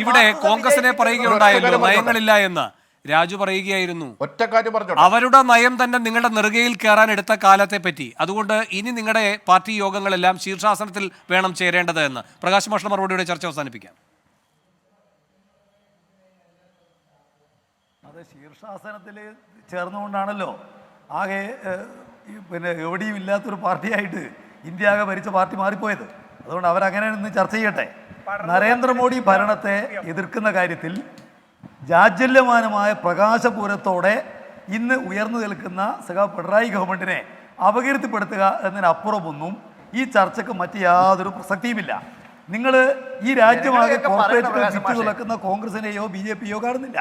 ഇവിടെ കോൺഗ്രസിനെ പറയുകയുണ്ടായല്ലോ നയങ്ങളില്ല എന്ന്. രാജു പറയുകയായിരുന്നു ഒറ്റ കാര്യം പറഞ്ഞു, അവരുടെ നയം തന്നെ നിങ്ങളുടെ നെറുകയിൽ കയറാൻ എടുത്ത കാലത്തെ പറ്റി. അതുകൊണ്ട് ഇനി നിങ്ങളുടെ പാർട്ടി യോഗങ്ങളെല്ലാം ശീർഷാസനത്തിൽ വേണം ചേരേണ്ടത് എന്ന്. പ്രകാശ് മാഷ മറുപടിയുടെ ചർച്ച അവസാനിപ്പിക്കാം. അത് ശീർഷാസനത്തിൽ ചേർന്നുകൊണ്ടാണല്ലോ ആകെ എവിടെയും ഇല്ലാത്തൊരു പാർട്ടിയായിട്ട് ഇന്ത്യ ആകെ ഭരിച്ച പാർട്ടി മാറിപ്പോയത്. അതുകൊണ്ട് അവരങ്ങനെ ഇന്ന് ചർച്ച ചെയ്യട്ടെ. നരേന്ദ്രമോദി ഭരണത്തെ എതിർക്കുന്ന കാര്യത്തിൽ ജാജ്വല്യമാനമായ പ്രകാശപൂരത്തോടെ ഇന്ന് ഉയർന്നു നിൽക്കുന്ന പിണറായി ഗവൺമെൻറ്റിനെ അപകീർത്തിപ്പെടുത്തുക എന്നതിനപ്പുറമൊന്നും ഈ ചർച്ചയ്ക്ക് മറ്റ് യാതൊരു പ്രസക്തിയുമില്ല. നിങ്ങൾ ഈ രാജ്യമാകെ കോർപ്പറേറ്റുകൾ ചുറ്റി തുളക്കുന്ന കോൺഗ്രസിനെയോ BJPയോ കാണുന്നില്ല.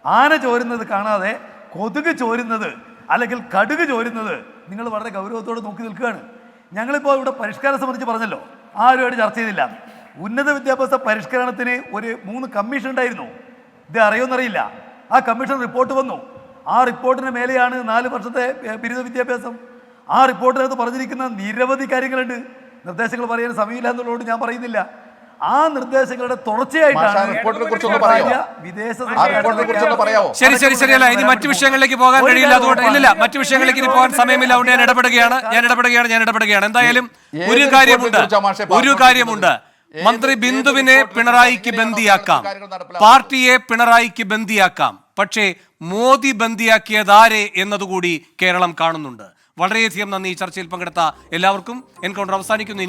ആന ചോരുന്നത് കാണാതെ കൊതുക് ചോരുന്നത് അല്ലെങ്കിൽ കടുക് ചോരുന്നത് നിങ്ങൾ വളരെ ഗൗരവത്തോടെ നോക്കി നിൽക്കുകയാണ്. ഞങ്ങളിപ്പോൾ ഇവിടെ പരിഷ്കാരം സംബന്ധിച്ച് പറഞ്ഞല്ലോ, ആരുമായിട്ട് ചർച്ച ചെയ്തില്ല. ഉന്നത വിദ്യാഭ്യാസ പരിഷ്കരണത്തിന് ഒരു 3 കമ്മീഷൻ ഉണ്ടായിരുന്നു. ഇത് അറിയുമെന്നറിയില്ല. ആ കമ്മീഷൻ റിപ്പോർട്ട് വന്നു. ആ റിപ്പോർട്ടിന് മേലെയാണ് 4 വർഷത്തെ ബിരുദ വിദ്യാഭ്യാസം. ആ റിപ്പോർട്ടിനകത്ത് പറഞ്ഞിരിക്കുന്ന നിരവധി കാര്യങ്ങളുണ്ട്. നിർദ്ദേശങ്ങൾ പറയാൻ സമയമില്ല എന്നുള്ളതുകൊണ്ട് ഞാൻ പറയുന്നില്ല. ആ നിർദ്ദേശങ്ങളുടെ തുടർച്ചയായിട്ടാണ് റിപ്പോർട്ടിനെ കുറിച്ചൊന്ന് പറയാമോ? വിദേശ ആ റിപ്പോർട്ടിനെ കുറിച്ചൊന്ന് പറയാമോ? ശരി ശരി ശരിയല്ല, ഇനി മറ്റു വിഷയങ്ങളിലേക്ക് പോകാൻ കഴിയില്ല. അതുകൊണ്ട് ഇല്ലില്ല, മറ്റു വിഷയങ്ങളിലേക്ക് ഇനി പോകാൻ സമയമില്ല. അതുകൊണ്ട് ഞാൻ ഇടപെടുകയാണ്. എന്തായാലും ഒരു കാര്യമുണ്ട്. മന്ത്രി ബിന്ദുവിനെ പിണറായിക്ക് ബന്ദിയാക്കാം, പാർട്ടിയെ പിണറായിക്ക് ബന്ദിയാക്കാം, പക്ഷേ മോദി ബന്ദിയാക്കിയതാരെ എന്നതുകൂടി കേരളം കാണുന്നുണ്ട്. വളരെയധികം നന്ദി. ഈ ചർച്ചയിൽ പങ്കെടുത്ത എല്ലാവർക്കും. എൻകൗണ്ടർ അവസാനിക്കുന്നു.